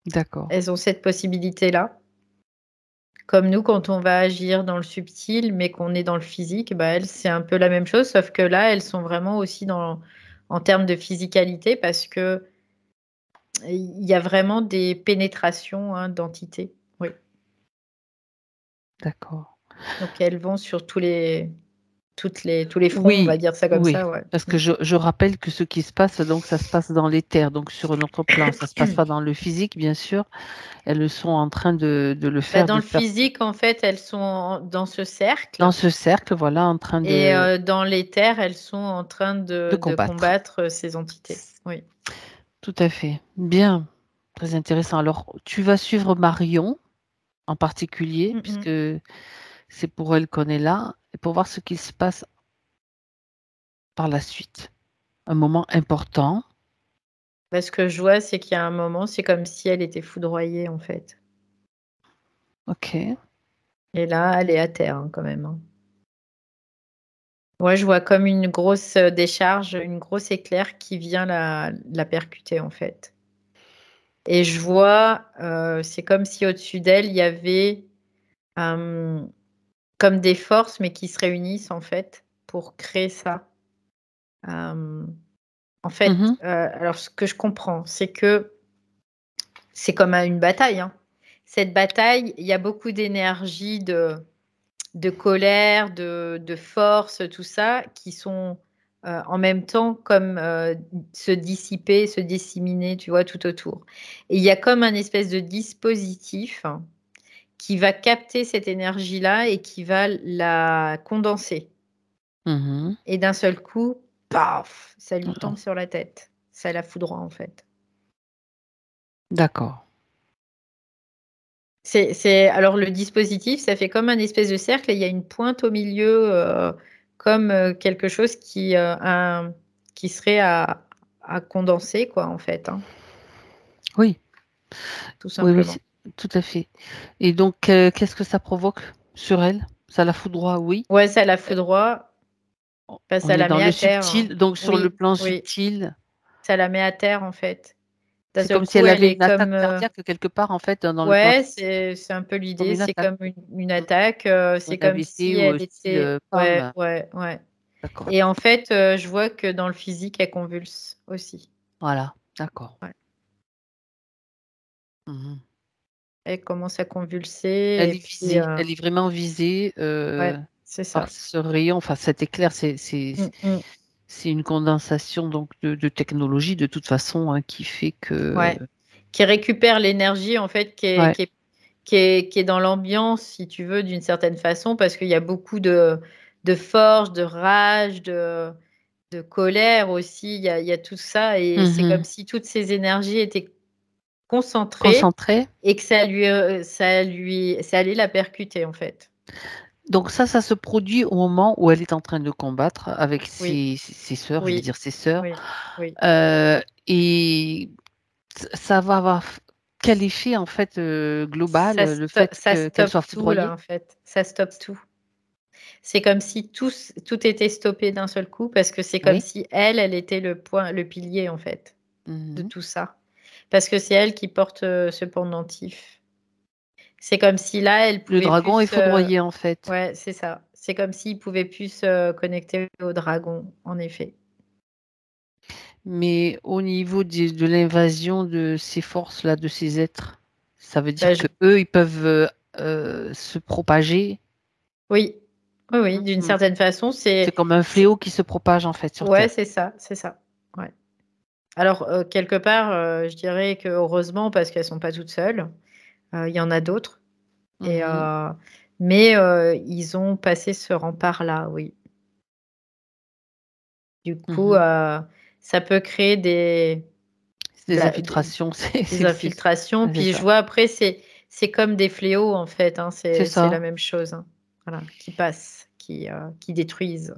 Speaker 1: D'accord.
Speaker 2: Elles ont cette possibilité-là. Comme nous, quand on va agir dans le subtil, mais qu'on est dans le physique, bah, elles, c'est un peu la même chose, sauf que là, elles sont vraiment aussi en termes de physicalité parce que il y a vraiment des pénétrations, hein, d'entités. Oui.
Speaker 1: D'accord.
Speaker 2: Donc elles vont sur tous les fronts, on va
Speaker 1: Oui,
Speaker 2: dire ça comme
Speaker 1: oui.
Speaker 2: ça, ouais.
Speaker 1: Parce que je rappelle que ce qui se passe, donc ça se passe dans l'éther, donc sur notre plan. Ça se passe pas dans le physique, bien sûr. Elles sont en train de le
Speaker 2: Bah,
Speaker 1: faire
Speaker 2: dans le physique, en fait, elles sont dans ce
Speaker 1: dans
Speaker 2: cercle
Speaker 1: ce cercle, voilà, en train
Speaker 2: et dans l'éther, elles sont en train
Speaker 1: de
Speaker 2: de
Speaker 1: combattre.
Speaker 2: combattre ces entités. Oui.
Speaker 1: Tout à fait. Bien. Très intéressant. Alors, tu vas suivre Marion en particulier,
Speaker 2: Mm,
Speaker 1: puisque
Speaker 2: mm.
Speaker 1: c'est pour elle qu'on est là, et pour voir ce qui se passe par la suite? Un moment important?
Speaker 2: Ce que je vois, c'est qu'il y a un moment, c'est comme si elle était foudroyée, en fait.
Speaker 1: OK.
Speaker 2: Et là, elle est à terre, hein, quand même, hein. Ouais, je vois comme une grosse, décharge, une grosse éclair qui vient la percuter, en fait. Et je vois, c'est comme si au-dessus d'elle, il y avait, comme des forces, mais qui se réunissent, en fait, pour créer ça. En fait,
Speaker 1: Mmh.
Speaker 2: alors ce que je comprends, c'est que c'est comme une bataille, hein. Cette bataille, il y a beaucoup d'énergie, de colère, de force, tout ça, qui sont, en même temps comme, se dissiper, se disséminer, tu vois, tout autour. Et il y a comme un espèce de dispositif qui va capter cette énergie-là et qui va la condenser.
Speaker 1: Mmh.
Speaker 2: Et d'un seul coup, paf! Ça lui
Speaker 1: Oh,
Speaker 2: tombe sur la tête. Ça la foudroie, en fait.
Speaker 1: d'accord.
Speaker 2: Alors le dispositif, ça fait comme un espèce de cercle et il y a une pointe au milieu, comme, quelque chose qui serait à condenser quoi, en fait, hein,
Speaker 1: Oui,
Speaker 2: tout
Speaker 1: oui, oui,
Speaker 2: simplement.
Speaker 1: tout à fait. Et donc, qu'est-ce que ça provoque sur elle? Ça la foudroie, oui.
Speaker 2: Ouais, ça la foudroie, bah,
Speaker 1: On
Speaker 2: ça
Speaker 1: est
Speaker 2: la
Speaker 1: dans
Speaker 2: met
Speaker 1: le
Speaker 2: à terre, hein.
Speaker 1: subtil, donc sur le
Speaker 2: Oui,
Speaker 1: plan
Speaker 2: oui,
Speaker 1: subtil,
Speaker 2: ça la met à terre, en fait. D'un
Speaker 1: c'est
Speaker 2: seul
Speaker 1: comme si
Speaker 2: coup,
Speaker 1: elle
Speaker 2: elle
Speaker 1: avait
Speaker 2: est
Speaker 1: une attaque
Speaker 2: comme,
Speaker 1: cardiaque quelque part, en fait, dans le plan
Speaker 2: ouais,
Speaker 1: subtil,
Speaker 2: c'est un peu
Speaker 1: comme
Speaker 2: l'idée,
Speaker 1: une
Speaker 2: c'est
Speaker 1: attaque.
Speaker 2: comme une
Speaker 1: Mmh.
Speaker 2: attaque,
Speaker 1: Un
Speaker 2: c'est comme
Speaker 1: AVC
Speaker 2: si
Speaker 1: ou,
Speaker 2: elle
Speaker 1: style,
Speaker 2: était ouais,
Speaker 1: PAM.
Speaker 2: ouais, ouais.
Speaker 1: D'accord.
Speaker 2: Et en fait, je vois que dans le physique, elle convulse aussi.
Speaker 1: Voilà, d'accord.
Speaker 2: Ouais.
Speaker 1: Mmh.
Speaker 2: Elle commence à convulser et puis,
Speaker 1: Elle est vraiment visée,
Speaker 2: ouais, c'est
Speaker 1: par
Speaker 2: ça.
Speaker 1: ce rayon, enfin cet éclair,
Speaker 2: Mmh mh.
Speaker 1: c'est une condensation donc de technologie de toute façon, hein, qui fait que
Speaker 2: Ouais. Qui récupère l'énergie en fait
Speaker 1: ouais.
Speaker 2: qui est dans l'ambiance si tu veux d'une certaine façon parce qu'il y a beaucoup de force, de rage, de colère aussi. Il y a tout ça et c'est comme
Speaker 1: Mmh.
Speaker 2: si toutes ces énergies étaient concentrées
Speaker 1: Concentrée.
Speaker 2: et que ça allait la percuter en fait.
Speaker 1: Donc ça se produit au moment où elle est en train de combattre avec
Speaker 2: Oui,
Speaker 1: ses sœurs, je vais
Speaker 2: oui,
Speaker 1: dire ses sœurs,
Speaker 2: oui, oui.
Speaker 1: et ça va avoir quel effet en fait, global, le fait
Speaker 2: Ça
Speaker 1: qu'elle soit
Speaker 2: stoppe tout là,
Speaker 1: foudroyée?
Speaker 2: en fait. Ça stoppe tout. C'est comme si tout était stoppé d'un seul coup parce que c'est comme
Speaker 1: Oui.
Speaker 2: si elle était le pilier, en fait, de
Speaker 1: Mmh.
Speaker 2: tout ça. Parce que c'est elle qui porte, ce pendentif. C'est comme si là, elle
Speaker 1: Le
Speaker 2: pouvait
Speaker 1: dragon est
Speaker 2: plus,
Speaker 1: foudroyé en fait.
Speaker 2: ouais, c'est ça. C'est comme s'il pouvait plus se connecter au dragon, en effet.
Speaker 1: Mais au niveau de l'invasion de ces forces-là, de ces êtres, ça veut
Speaker 2: Bah,
Speaker 1: dire qu'eux, ils peuvent, se propager?
Speaker 2: oui, oui, oui, d'une
Speaker 1: Mmh.
Speaker 2: certaine façon,
Speaker 1: C'est comme un
Speaker 2: c'est
Speaker 1: fléau qui se propage en fait sur
Speaker 2: ouais,
Speaker 1: terre.
Speaker 2: c'est ça, c'est ça. Ouais. Alors, quelque part, je dirais que heureusement parce qu'elles sont pas toutes seules, il y en a d'autres et
Speaker 1: Mmh.
Speaker 2: mais ils ont passé ce rempart-là, oui. Du coup,
Speaker 1: Mmh.
Speaker 2: ça peut créer
Speaker 1: C'est des
Speaker 2: des
Speaker 1: infiltrations,
Speaker 2: des infiltrations.
Speaker 1: ouais, c'est
Speaker 2: Puis je
Speaker 1: ça.
Speaker 2: vois après c'est comme des fléaux en fait, hein,
Speaker 1: C'est
Speaker 2: c'est la
Speaker 1: ça.
Speaker 2: même chose, hein. Voilà, qui passent, qui détruisent.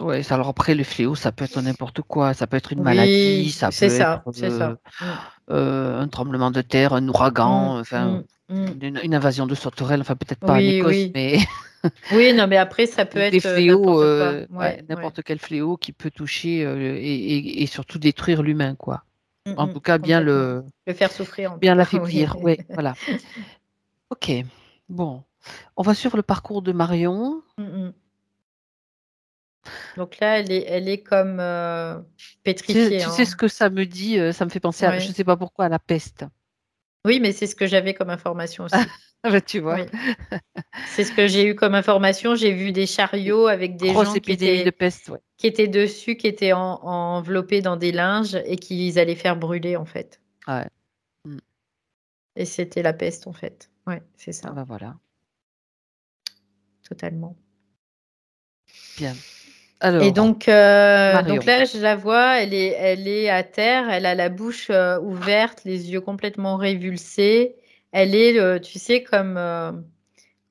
Speaker 1: Ouais, ça alors après le fléau, ça peut être n'importe quoi, ça peut être une maladie,
Speaker 2: Oui,
Speaker 1: ça
Speaker 2: c'est
Speaker 1: peut
Speaker 2: ça,
Speaker 1: être,
Speaker 2: c'est ça. Mmh.
Speaker 1: un tremblement de terre, un
Speaker 2: Mmh,
Speaker 1: ouragan, enfin
Speaker 2: mmh, mmh.
Speaker 1: une invasion de sauterelles, enfin peut-être pas en
Speaker 2: Oui,
Speaker 1: Écosse,
Speaker 2: oui.
Speaker 1: mais
Speaker 2: Oui, non, mais après ça peut
Speaker 1: des
Speaker 2: être,
Speaker 1: fléaux,
Speaker 2: n'importe quoi.
Speaker 1: ouais,
Speaker 2: Ouais, ouais.
Speaker 1: n'importe quel fléau qui peut toucher, et surtout détruire l'humain, quoi.
Speaker 2: Mmh
Speaker 1: En
Speaker 2: mh,
Speaker 1: tout cas,
Speaker 2: complètement. Le faire souffrir en tout
Speaker 1: bien
Speaker 2: cas, oui.
Speaker 1: l'affaiblir, oui, voilà. OK. Bon, on va suivre le parcours de Marion.
Speaker 2: Mmh mh. Donc là, elle est comme, pétrifiée,
Speaker 1: Tu sais
Speaker 2: hein.
Speaker 1: ce que ça me dit? Ça me fait penser à je
Speaker 2: Ouais.
Speaker 1: sais pas pourquoi, à la peste.
Speaker 2: Oui, mais c'est ce que j'avais comme information aussi.
Speaker 1: Ah bah, tu vois?
Speaker 2: Oui. C'est ce que j'ai eu comme information. J'ai vu des
Speaker 1: Une
Speaker 2: chariots avec des
Speaker 1: grosse
Speaker 2: gens
Speaker 1: épidémie de peste, ouais.
Speaker 2: qui étaient dessus, qui étaient enveloppés dans des linges et qu'ils allaient faire brûler, en fait
Speaker 1: Ouais. Mmh.
Speaker 2: et c'était la peste, en fait. Ouais, c'est
Speaker 1: Ah
Speaker 2: ça,
Speaker 1: bah, voilà,
Speaker 2: totalement.
Speaker 1: bien.
Speaker 2: Et
Speaker 1: Alors,
Speaker 2: donc
Speaker 1: Marion.
Speaker 2: là, je la vois, elle est à terre, elle a la bouche, ouverte, les yeux complètement révulsés. Elle est, tu sais,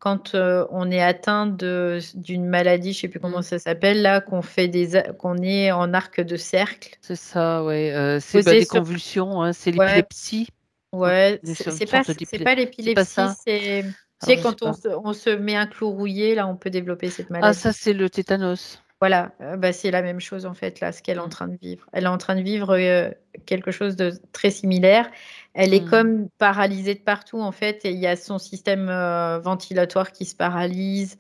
Speaker 2: quand on est atteint d'une maladie, je ne sais plus comment
Speaker 1: Mm.
Speaker 2: ça s'appelle, là, qu'on est en arc de cercle,
Speaker 1: C'est ça, ouais. C'est
Speaker 2: posé
Speaker 1: des
Speaker 2: sur.
Speaker 1: convulsions, hein, c'est
Speaker 2: Ouais,
Speaker 1: l'épilepsie.
Speaker 2: ouais,
Speaker 1: Une
Speaker 2: c'est
Speaker 1: sorte
Speaker 2: c'est pas
Speaker 1: d'épilepsie. C'est pas
Speaker 2: l'épilepsie,
Speaker 1: ça?
Speaker 2: c'est. Tu
Speaker 1: Alors,
Speaker 2: sais,
Speaker 1: je sais
Speaker 2: quand
Speaker 1: pas.
Speaker 2: on se met un clou rouillé, là, on peut développer cette
Speaker 1: Ah, ça,
Speaker 2: maladie.
Speaker 1: c'est le tétanos.
Speaker 2: Voilà, bah, c'est la même chose en fait là, ce qu'elle est en
Speaker 1: Mm.
Speaker 2: train de vivre. Elle est en train de vivre quelque chose de très similaire. Elle est
Speaker 1: Mm.
Speaker 2: comme paralysée de partout en fait. Et il y a son système ventilatoire qui se paralyse,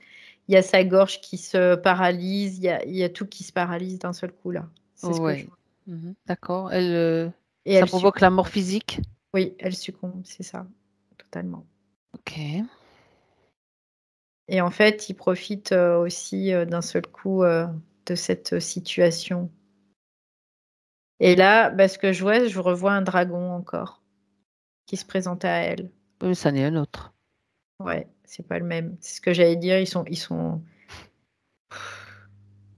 Speaker 2: il y a sa gorge qui se paralyse, il y a tout qui se paralyse d'un seul coup là. C'est ce que je
Speaker 1: Ouais.
Speaker 2: vois.
Speaker 1: Mhm. D'accord.
Speaker 2: Et
Speaker 1: Ça
Speaker 2: elle
Speaker 1: provoque la
Speaker 2: succombe.
Speaker 1: mort physique.
Speaker 2: Oui, elle succombe, c'est ça, totalement.
Speaker 1: Ok.
Speaker 2: Et en fait, il profite aussi d'un seul coup de cette situation. Et là, bah, ce que je vois, je revois un dragon encore qui se présente à elle.
Speaker 1: Oui, ça n'est un autre.
Speaker 2: Ouais, c'est pas le même. C'est ce que j'allais dire,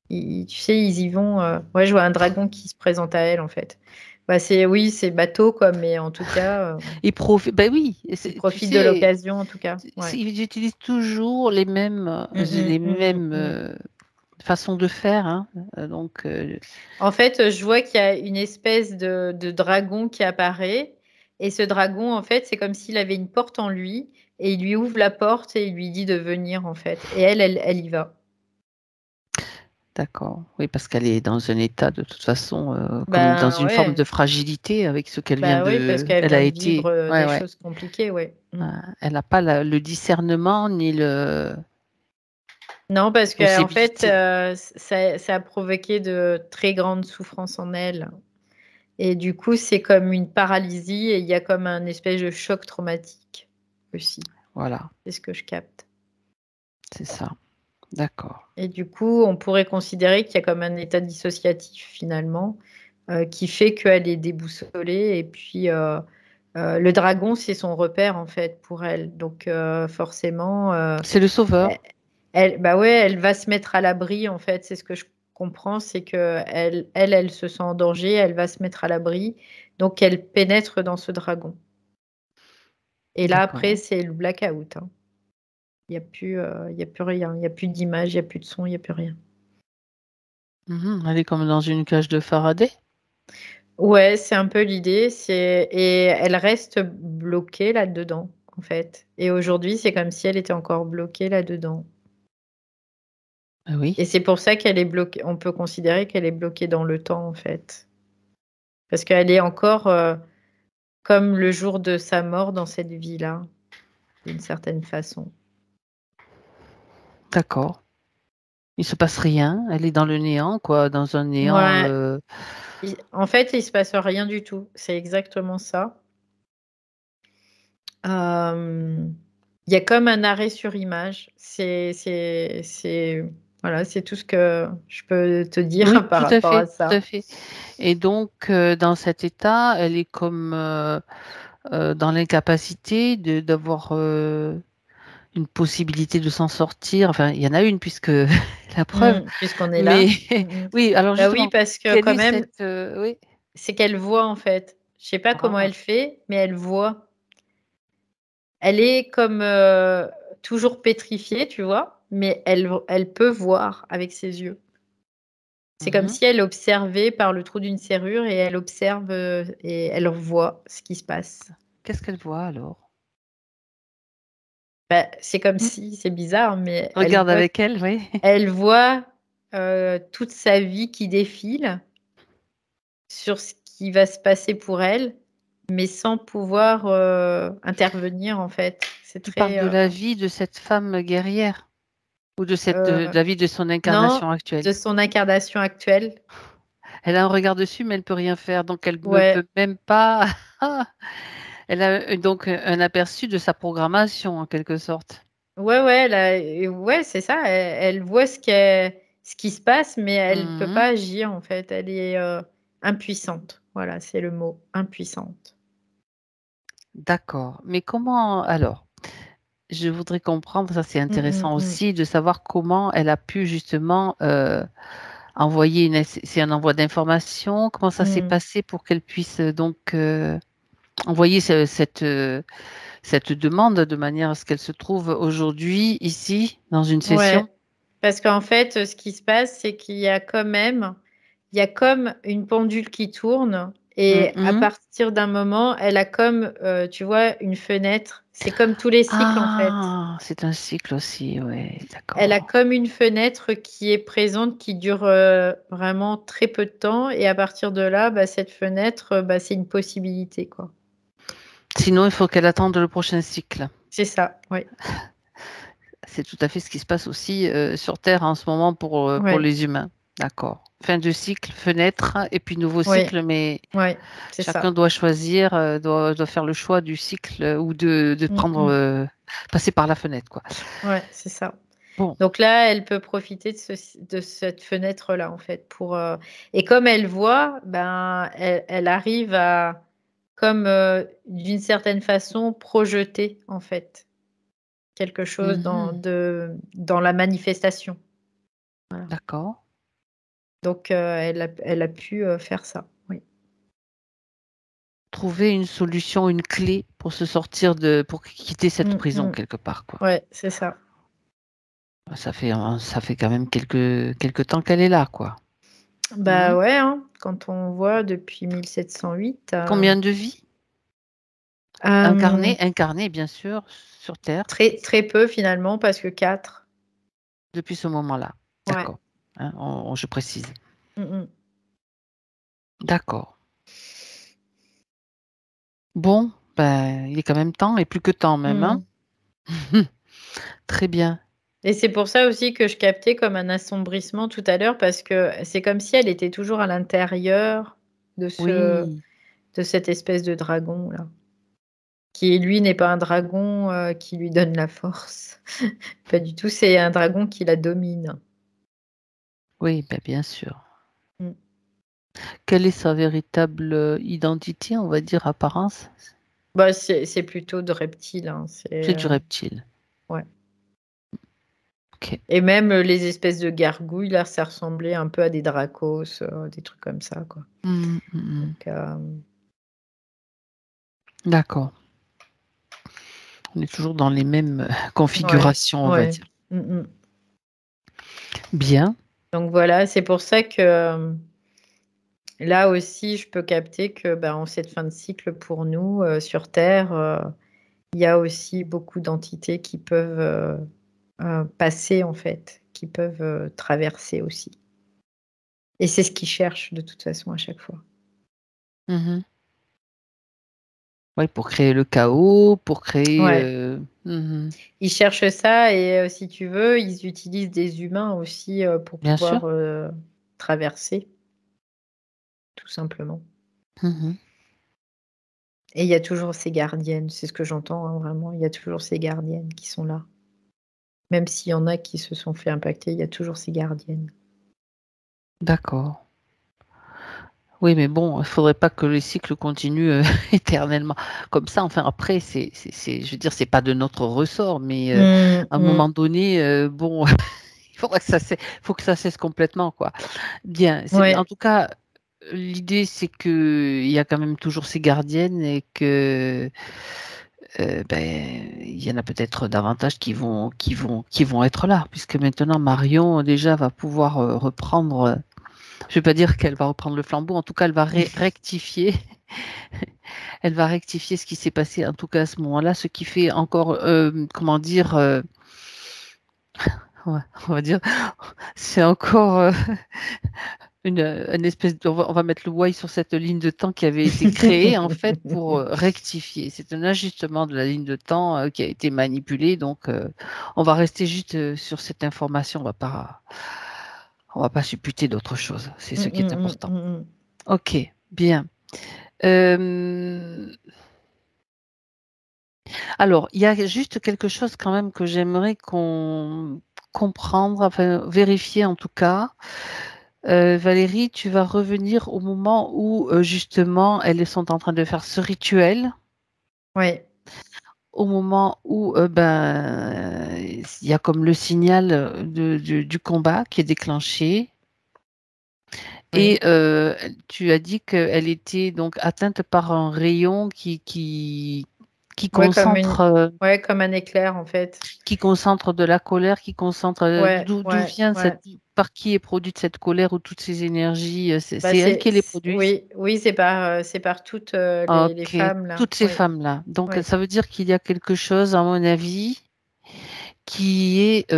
Speaker 2: tu sais, ils y vont. Ouais, je vois un dragon qui se présente à elle en fait. Bah oui, c'est bateau quoi, mais en tout cas,
Speaker 1: Ils profitent. Ben oui.
Speaker 2: ils
Speaker 1: Tu
Speaker 2: profitent de
Speaker 1: sais,
Speaker 2: l'occasion en tout cas. Ouais.
Speaker 1: ils utilisent toujours les mêmes,
Speaker 2: Mm, mm, mm.
Speaker 1: façons de faire, hein. Donc,
Speaker 2: En fait, je vois qu'il y a une espèce de dragon qui apparaît. Et ce dragon, en fait, c'est comme s'il avait une porte en lui. Et il lui ouvre la porte et il lui dit de venir, en fait. Et elle y va.
Speaker 1: d'accord. Oui, parce qu'elle est dans un état de toute façon, comme dans
Speaker 2: Ben
Speaker 1: une forme
Speaker 2: ouais.
Speaker 1: de fragilité avec ce qu'elle vient
Speaker 2: Bah oui, parce
Speaker 1: de.
Speaker 2: qu'elle
Speaker 1: Elle a
Speaker 2: vient de vivre
Speaker 1: été. Ouais,
Speaker 2: des
Speaker 1: ouais.
Speaker 2: choses compliquées, ouais. Mm.
Speaker 1: Elle n'a pas le discernement ni la
Speaker 2: Non, parce que en fait,
Speaker 1: possibilité.
Speaker 2: ça a provoqué de très grandes souffrances en elle. Et du coup, c'est comme une paralysie et il y a comme un espèce de choc traumatique aussi.
Speaker 1: Voilà,
Speaker 2: C'est ce que je capte.
Speaker 1: c'est ça. D'accord.
Speaker 2: Et du coup, on pourrait considérer qu'il y a comme un état dissociatif finalement, qui fait qu'elle est déboussolée. Et puis, le dragon, c'est son repère en fait pour elle. Donc, forcément,
Speaker 1: C'est le sauveur.
Speaker 2: bah ouais, elle va se mettre à l'abri en fait. C'est ce que je comprends, c'est que elle se sent en danger, elle va se mettre à l'abri. Donc, elle pénètre dans ce dragon. Et là, après,
Speaker 1: D'accord.
Speaker 2: c'est le blackout, hein. Il y a plus rien. Il n'y a plus d'image, il n'y a plus de son, il n'y a plus rien.
Speaker 1: Mhm. Elle est comme dans une cage de Faraday.
Speaker 2: Ouais, c'est un peu l'idée. Et elle reste bloquée là-dedans, en fait. Et aujourd'hui, c'est comme si elle était encore bloquée là-dedans.
Speaker 1: Ah oui.
Speaker 2: Et c'est pour ça qu'elle est bloquée. On peut considérer qu'elle est bloquée dans le temps, en fait. Parce qu'elle est encore comme le jour de sa mort dans cette vie-là, d'une certaine façon.
Speaker 1: D'accord. Il se passe rien. Elle est dans le néant, quoi, dans un néant.
Speaker 2: Ouais. En fait, il se passe rien du tout. C'est exactement ça. Euh, Il y a comme un arrêt sur image. Voilà, c'est tout ce que je peux te
Speaker 1: Oui,
Speaker 2: dire par
Speaker 1: tout à
Speaker 2: rapport à
Speaker 1: fait, tout
Speaker 2: ça.
Speaker 1: à fait. Et donc, dans cet état, elle est comme dans l'incapacité d'avoir une possibilité de s'en sortir. Enfin, il y en a une puisque la preuve.
Speaker 2: Puisqu'on est
Speaker 1: Mais
Speaker 2: là. Mm.
Speaker 1: oui, alors
Speaker 2: Bah oui,
Speaker 1: justement,
Speaker 2: parce que
Speaker 1: quelle
Speaker 2: quand
Speaker 1: est
Speaker 2: même,
Speaker 1: cette... oui.
Speaker 2: c'est qu'elle voit en fait. Je sais pas comment
Speaker 1: Ah,
Speaker 2: elle fait, mais elle voit. Elle est comme toujours pétrifiée, tu vois, mais elle peut voir avec ses yeux. C'est comme
Speaker 1: mhm.
Speaker 2: si elle observait par le trou d'une serrure et elle observe et elle voit ce qui se passe.
Speaker 1: Qu'est-ce qu'elle voit alors?
Speaker 2: Bah, c'est comme
Speaker 1: Hmm.
Speaker 2: si, c'est bizarre, mais
Speaker 1: Regarde avec elle, oui.
Speaker 2: elle voit toute sa vie qui défile sur ce qui va se passer pour elle, mais sans pouvoir intervenir en fait. C'est
Speaker 1: Tu parles
Speaker 2: très
Speaker 1: de la vie de cette femme guerrière ou de
Speaker 2: euh,
Speaker 1: la vie de son
Speaker 2: non
Speaker 1: incarnation actuelle.
Speaker 2: de son incarnation actuelle.
Speaker 1: Elle a un regard dessus, mais elle peut rien faire, donc elle ne
Speaker 2: Ouais,
Speaker 1: peut même pas. Elle a donc un aperçu de sa programmation en quelque sorte.
Speaker 2: ouais, ouais, ouais, c'est ça. Elle voit ce qui se passe, mais elle peut
Speaker 1: Mhm.
Speaker 2: pas agir en fait. Elle est impuissante. Voilà, c'est le mot, impuissante.
Speaker 1: D'accord. Mais comment alors? Je voudrais comprendre, ça c'est
Speaker 2: Mm, mm,
Speaker 1: intéressant
Speaker 2: mm,
Speaker 1: aussi, de savoir comment elle a pu justement envoyer c'est un envoi d'information. Comment ça s'est
Speaker 2: mm.
Speaker 1: passé pour qu'elle puisse donc envoyer cette demande de manière à ce qu'elle se trouve aujourd'hui, ici, dans une session?
Speaker 2: Ouais, parce qu'en fait, ce qui se passe, c'est qu'il y a quand même, il y a comme une pendule qui tourne et à
Speaker 1: Mhm.
Speaker 2: partir d'un moment, elle a comme, tu vois, une fenêtre. C'est comme tous les cycles en fait.
Speaker 1: Ah, c'est un cycle aussi, oui,
Speaker 2: Elle a
Speaker 1: d'accord.
Speaker 2: comme une fenêtre qui est présente, qui dure vraiment très peu de temps et à partir de là, bah, cette fenêtre, bah, c'est une possibilité, quoi.
Speaker 1: Sinon, il faut qu'elle attende le prochain cycle.
Speaker 2: C'est ça, oui.
Speaker 1: C'est tout à fait ce qui se passe aussi sur Terre en ce moment pour
Speaker 2: Ouais,
Speaker 1: les humains. D'accord. Fin de cycle, fenêtre, et puis nouveau
Speaker 2: oui,
Speaker 1: cycle, mais
Speaker 2: oui, c'est
Speaker 1: chacun
Speaker 2: ça.
Speaker 1: doit choisir, doit faire le choix du cycle ou de
Speaker 2: Mm,
Speaker 1: prendre,
Speaker 2: mm.
Speaker 1: passer par la fenêtre, quoi.
Speaker 2: Ouais, c'est ça.
Speaker 1: Bon.
Speaker 2: Donc là, elle peut profiter de cette fenêtre-là, en fait, pour, et comme elle voit, ben, elle arrive à, comme, d'une certaine façon, projeter, en fait, quelque chose
Speaker 1: Mhm.
Speaker 2: dans la manifestation. Voilà.
Speaker 1: D'accord.
Speaker 2: Donc, elle a pu, faire ça, oui.
Speaker 1: Trouver une solution, une clé pour se sortir pour quitter cette
Speaker 2: Mmh
Speaker 1: prison
Speaker 2: mh.
Speaker 1: quelque part, quoi.
Speaker 2: Ouais, c'est ça.
Speaker 1: Ça fait quand même quelques temps qu'elle est là, quoi.
Speaker 2: Bah,
Speaker 1: Mhm.
Speaker 2: ouais, hein, quand on voit depuis 1708,
Speaker 1: Combien de vies
Speaker 2: hem,
Speaker 1: incarnées, bien sûr, sur Terre,
Speaker 2: très très peu finalement parce que 4.
Speaker 1: depuis ce moment-là.
Speaker 2: Ouais.
Speaker 1: D'accord. Hein, je précise.
Speaker 2: Mmh mh.
Speaker 1: D'accord. Bon, ben, il est quand même temps, et plus que temps même, hein.
Speaker 2: Mmh.
Speaker 1: Très bien.
Speaker 2: Et c'est pour ça aussi que je captais comme un assombrissement tout à l'heure parce que c'est comme si elle était toujours à l'intérieur de ce
Speaker 1: Oui,
Speaker 2: de cette espèce de dragon-là, qui lui n'est pas un dragon, qui lui donne la force. Pas du tout, c'est un dragon qui la domine.
Speaker 1: oui, ben, bien sûr.
Speaker 2: Mmh.
Speaker 1: Quelle est sa véritable identité, on va dire, apparence?
Speaker 2: Bah, c'est plutôt de reptiles, hein,
Speaker 1: C'est du reptile.
Speaker 2: ouais.
Speaker 1: Ok.
Speaker 2: Et même, les espèces de gargouilles là, ça ressemblait un peu à des dracos, des trucs comme ça, quoi.
Speaker 1: Mhm, mhm.
Speaker 2: Donc,
Speaker 1: D'accord. On est toujours dans les mêmes
Speaker 2: ouais,
Speaker 1: configurations, on va
Speaker 2: ouais.
Speaker 1: dire.
Speaker 2: Mmh mh.
Speaker 1: Bien.
Speaker 2: Donc voilà, c'est pour ça que, là aussi, je peux capter que, bah, en cette fin de cycle pour nous, sur terre, il y a aussi beaucoup d'entités qui peuvent, passer en fait, qui peuvent, traverser aussi. Et c'est ce qu'ils cherchent de toute façon à chaque fois.
Speaker 1: Mhm. Oui, pour créer le chaos, pour créer.
Speaker 2: Ouais,
Speaker 1: Mhm.
Speaker 2: ils cherchent ça et si tu veux, ils utilisent des humains aussi, pour
Speaker 1: Bien sûr.
Speaker 2: pouvoir, traverser, tout simplement.
Speaker 1: Mhm.
Speaker 2: Et il y a toujours ces gardiennes, c'est ce que j'entends, hein, vraiment, il y a toujours ces gardiennes qui sont là. Même s'il y en a qui se sont fait impacter, il y a toujours ces gardiennes.
Speaker 1: D'accord. Oui, mais bon, il faudrait pas que les cycles continuent éternellement comme ça. Enfin, après, je veux dire, c'est pas de notre ressort, mais
Speaker 2: Mmh,
Speaker 1: à un
Speaker 2: mmh.
Speaker 1: moment donné, bon, faut que ça cesse complètement, quoi. Bien. En
Speaker 2: Ouais,
Speaker 1: tout cas, l'idée, c'est que il y a quand même toujours ces gardiennes et que ben, il y en a peut-être davantage qui vont être là, puisque maintenant Marion déjà va pouvoir reprendre. Je ne vais pas dire qu'elle va reprendre le flambeau. En tout cas, elle va rectifier. Elle va rectifier ce qui s'est passé, en tout cas à ce moment-là, ce qui fait encore, comment dire, on va dire, c'est encore une espèce on va mettre le Y sur cette ligne de temps qui avait été créée en fait pour rectifier. C'est un ajustement de la ligne de temps qui a été manipulé. Donc, on va rester juste sur cette information. On va pas supputer d'autre chose. C'est
Speaker 2: Mmh
Speaker 1: ce qui est
Speaker 2: mh,
Speaker 1: important.
Speaker 2: mmh, mmh mh.
Speaker 1: Ok, bien. Euh, Alors, il y a juste quelque chose quand même que j'aimerais qu'on comprendre, enfin vérifier en tout cas. Valérie, tu vas revenir au moment où justement elles sont en train de faire ce rituel,
Speaker 2: Ouais,
Speaker 1: au moment où il y a comme le signal du combat qui est déclenché. Et
Speaker 2: ouais,
Speaker 1: tu as dit qu'elle était donc atteinte par un rayon qui
Speaker 2: Ouais,
Speaker 1: concentre,
Speaker 2: ouais, comme un éclair en fait.
Speaker 1: qui concentre de la colère, qui concentre
Speaker 2: Ouais,
Speaker 1: d'où
Speaker 2: ouais,
Speaker 1: vient
Speaker 2: ouais.
Speaker 1: par qui est produite cette colère ou toutes ces énergies,
Speaker 2: Bah,
Speaker 1: c'est elles qui les produisent.
Speaker 2: oui, oui, c'est par toutes les
Speaker 1: Ok,
Speaker 2: femmes là.
Speaker 1: toutes ces
Speaker 2: Oui,
Speaker 1: femmes-là. Donc
Speaker 2: oui.
Speaker 1: ça veut dire qu'il y a quelque chose, à mon avis, qui est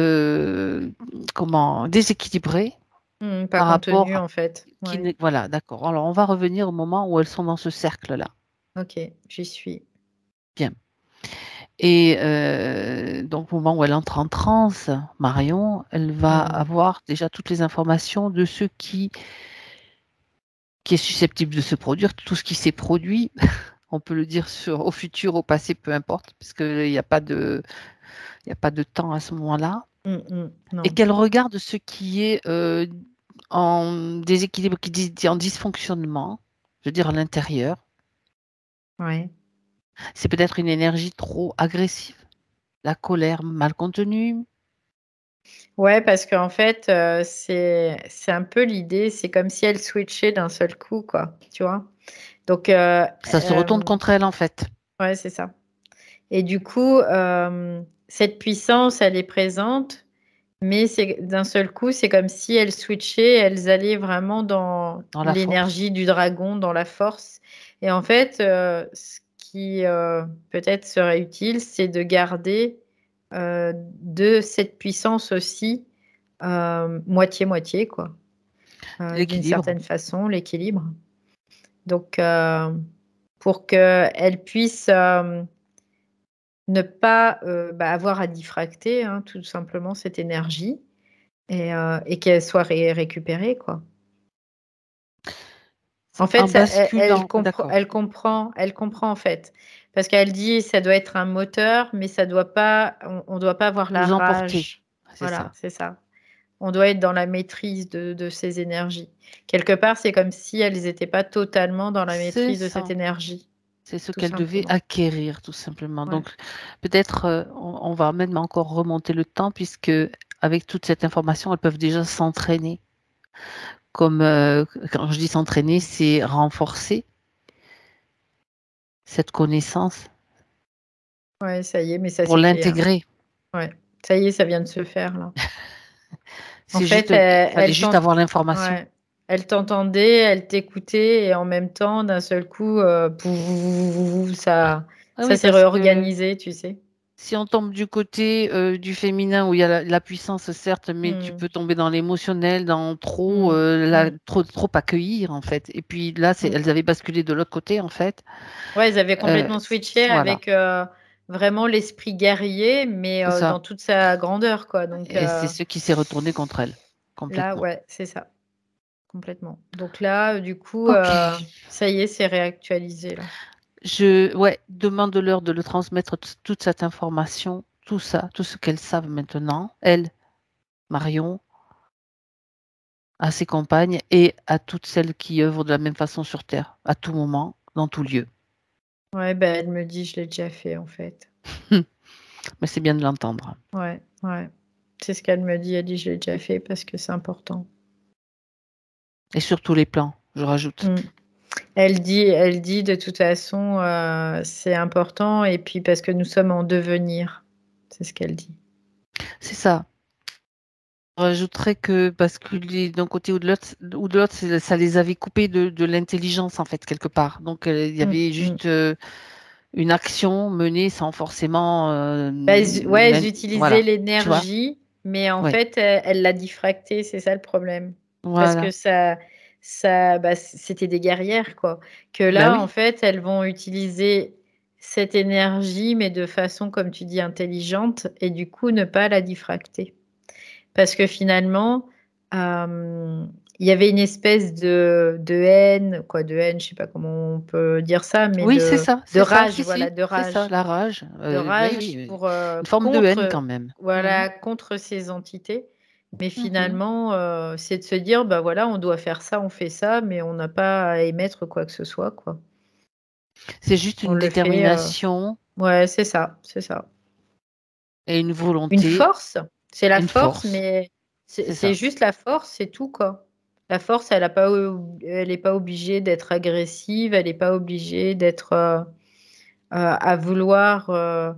Speaker 1: comment déséquilibré
Speaker 2: Pas
Speaker 1: par
Speaker 2: contenu
Speaker 1: rapport
Speaker 2: en fait. Ouais.
Speaker 1: voilà, d'accord. Alors on va revenir au moment où elles sont dans ce cercle-là.
Speaker 2: Ok, j'y suis.
Speaker 1: Bien. Et donc, au moment où elle entre en transe, Marion, elle va
Speaker 2: Hmm.
Speaker 1: avoir déjà toutes les informations de ce qui est susceptible de se produire, tout ce qui s'est produit. On peut le dire au futur, au passé, peu importe, parce qu'il n'y a pas de, il y a pas de temps à ce moment-là. Et
Speaker 2: Non.
Speaker 1: qu'elle regarde ce qui est en déséquilibre, qui dit en dysfonctionnement, je veux dire à l'intérieur.
Speaker 2: Ouais.
Speaker 1: C'est peut-être une énergie trop agressive, la colère mal contenue.
Speaker 2: Ouais, parce qu'en fait, c'est un peu l'idée, c'est comme si elle switchait d'un seul coup, quoi, tu vois. Donc,
Speaker 1: Ça se retourne contre elle, en fait.
Speaker 2: ouais, c'est ça. Et du coup, cette puissance, elle est présente, mais c'est d'un seul coup, c'est comme si elles switchaient, elles allaient vraiment dans
Speaker 1: Dans la force.
Speaker 2: l'énergie du dragon, dans la force. Et en fait, ce qui peut-être serait utile, c'est de garder de cette puissance aussi moitié-moitié, quoi. D'une
Speaker 1: L'équilibre.
Speaker 2: certaine façon, l'équilibre. Donc, pour qu'elle puisse ne pas avoir à diffracter, hein, tout simplement, cette énergie et qu'elle soit récupérée, quoi. En fait,
Speaker 1: En basculant, d'accord.
Speaker 2: elle comprend en fait, parce qu'elle dit ça doit être un moteur, mais ça doit pas, on doit pas avoir la
Speaker 1: Nous emporter.
Speaker 2: rage.
Speaker 1: C'est
Speaker 2: Voilà,
Speaker 1: ça.
Speaker 2: c'est ça. On doit être dans la maîtrise de ces énergies. Quelque part, c'est comme si elles n'étaient pas totalement dans la
Speaker 1: C'est
Speaker 2: maîtrise de cette
Speaker 1: ça.
Speaker 2: énergie,
Speaker 1: C'est ce
Speaker 2: tout
Speaker 1: qu'elle devait
Speaker 2: simplement.
Speaker 1: acquérir, tout simplement.
Speaker 2: Ouais.
Speaker 1: Donc, peut-être, on va même encore remonter le temps, puisque avec toute cette information, elles peuvent déjà s'entraîner. Comme, quand je dis s'entraîner, c'est renforcer cette connaissance
Speaker 2: Ouais, ça y est, mais ça
Speaker 1: pour
Speaker 2: s'est fait, hein.
Speaker 1: l'intégrer.
Speaker 2: Ouais, ça y est, ça vient de se faire là. En
Speaker 1: C'est
Speaker 2: fait,
Speaker 1: juste, il fallait juste avoir l'information.
Speaker 2: ouais, elle t'entendait, elle t'écoutait, et en même temps, d'un seul coup,
Speaker 1: Ah
Speaker 2: ça
Speaker 1: oui,
Speaker 2: s'est
Speaker 1: parce que
Speaker 2: réorganisé, tu sais.
Speaker 1: si on tombe du côté du féminin où il y a la puissance, certes, mais tu
Speaker 2: Hmm,
Speaker 1: peux tomber dans l'émotionnel, dans trop,
Speaker 2: hmm, hmm,
Speaker 1: trop accueillir, en fait. Et puis là,
Speaker 2: hmm.
Speaker 1: elles avaient basculé de l'autre côté, en fait.
Speaker 2: Ouais, ils avaient complètement switché
Speaker 1: Voilà,
Speaker 2: avec vraiment l'esprit guerrier, mais
Speaker 1: c'est ça.
Speaker 2: dans toute sa grandeur, quoi. Donc
Speaker 1: Et c'est ce qui s'est retourné contre elles,
Speaker 2: là,
Speaker 1: complètement.
Speaker 2: ouais, c'est ça, complètement. Donc là, du coup,
Speaker 1: Ok.
Speaker 2: ça y est, c'est réactualisé, là.
Speaker 1: Ouais, demande-leur de le transmettre toute cette information, tout ça, tout ce qu'elles savent maintenant, elles, Marion, à ses compagnes et à toutes celles qui œuvrent de la même façon sur Terre, à tout moment, dans tout lieu.
Speaker 2: Ouais, ben elle me dit, je l'ai déjà fait, en fait.
Speaker 1: Mais c'est bien de l'entendre.
Speaker 2: Ouais, ouais. C'est ce qu'elle me dit. Elle dit, je l'ai déjà fait parce que c'est important.
Speaker 1: Et sur tous les plans, je rajoute.
Speaker 2: Mm. Elle dit de toute façon, c'est important et puis parce que nous sommes en devenir. C'est ce qu'elle dit.
Speaker 1: C'est ça. Je rajouterais que basculer d'un côté ou de l'autre, ça les avait coupés de l'intelligence, en fait, quelque part. Donc, il y
Speaker 2: Mm,
Speaker 1: avait
Speaker 2: mm.
Speaker 1: juste une action menée sans forcément.
Speaker 2: Bah, ouais, elles utilisaient
Speaker 1: Voilà. Tu vois?
Speaker 2: l'énergie, mais en
Speaker 1: Oui.
Speaker 2: fait, elle l'a diffractée, c'est ça le problème. Parce que
Speaker 1: Voilà.
Speaker 2: c'était des guerrières, quoi. Que
Speaker 1: Ben
Speaker 2: là, en
Speaker 1: oui.
Speaker 2: fait, elles vont utiliser cette énergie, mais de façon, comme tu dis, intelligente, et du coup, ne pas la diffracter. Parce que finalement, euh, il y avait une espèce de haine, quoi, de haine, je sais pas comment on peut dire ça, mais
Speaker 1: Oui,
Speaker 2: de
Speaker 1: c'est ça,
Speaker 2: rage,
Speaker 1: si,
Speaker 2: voilà,
Speaker 1: si, c'est ça, la rage. Oui, oui,
Speaker 2: pour
Speaker 1: une forme de haine quand même. Mhm.
Speaker 2: voilà, contre ces entités. Mais
Speaker 1: Mhm.
Speaker 2: finalement, c'est de se dire, bah voilà, on doit faire ça, on fait ça, mais on n'a pas à émettre quoi que ce soit, quoi.
Speaker 1: C'est juste
Speaker 2: On
Speaker 1: une
Speaker 2: le fait,
Speaker 1: détermination
Speaker 2: ouais, c'est ça, c'est ça.
Speaker 1: et une
Speaker 2: Une
Speaker 1: volonté,
Speaker 2: force, c'est la
Speaker 1: une
Speaker 2: force,
Speaker 1: force,
Speaker 2: mais
Speaker 1: c'est
Speaker 2: c'est
Speaker 1: ça.
Speaker 2: juste la force, c'est tout, quoi. La force, elle est pas obligée d'être agressive, elle n'est pas obligée d'être à vouloir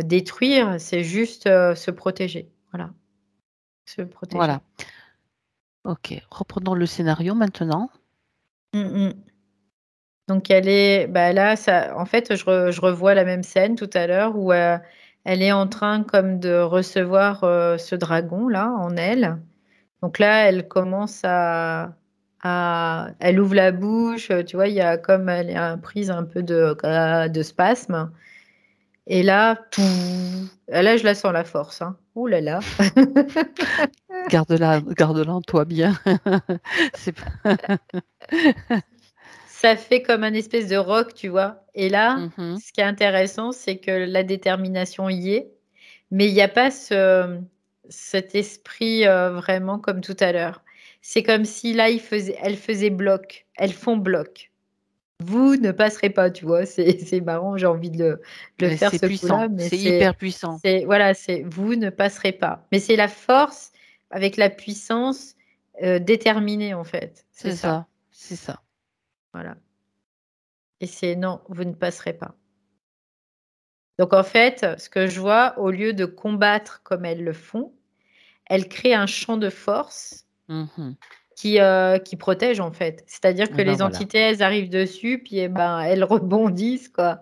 Speaker 2: détruire, c'est juste se protéger. Voilà, se protéger.
Speaker 1: Voilà. Ok, reprenons le scénario maintenant.
Speaker 2: Donc elle est, bah là, ça, en fait, je revois la même scène tout à l'heure où elle est en train comme de recevoir ce dragon là en elle. Donc là, elle commence elle ouvre la bouche, tu vois, il y a comme elle est prise un peu de spasme. Et là, là, je la sens la force. Hein. Ouh là là.
Speaker 1: Garde-la en toi bien. C'est pas-
Speaker 2: Ça fait comme un espèce de roc, tu vois. Et là,
Speaker 1: Mhm.
Speaker 2: ce qui est intéressant, c'est que la détermination y est, mais il n'y a pas cet esprit vraiment comme tout à l'heure. C'est comme si là, elle faisait bloc. Elles font bloc. Vous ne passerez pas, tu vois. C'est marrant, j'ai envie de le
Speaker 1: Mais
Speaker 2: faire
Speaker 1: c'est
Speaker 2: ce
Speaker 1: puissant,
Speaker 2: coup-là, mais
Speaker 1: c'est hyper puissant.
Speaker 2: voilà, c'est vous ne passerez pas. Mais c'est la force avec la puissance déterminée, en fait. C'est
Speaker 1: C'est
Speaker 2: ça.
Speaker 1: ça, c'est ça.
Speaker 2: Voilà. Et c'est non, vous ne passerez pas. Donc en fait, ce que je vois, au lieu de combattre comme elles le font, elles créent un champ de force
Speaker 1: Mhm.
Speaker 2: qui protège en fait. C'est-à-dire
Speaker 1: Et
Speaker 2: que
Speaker 1: ben
Speaker 2: les
Speaker 1: voilà.
Speaker 2: entités, elles arrivent dessus, puis eh ben, elles rebondissent, quoi.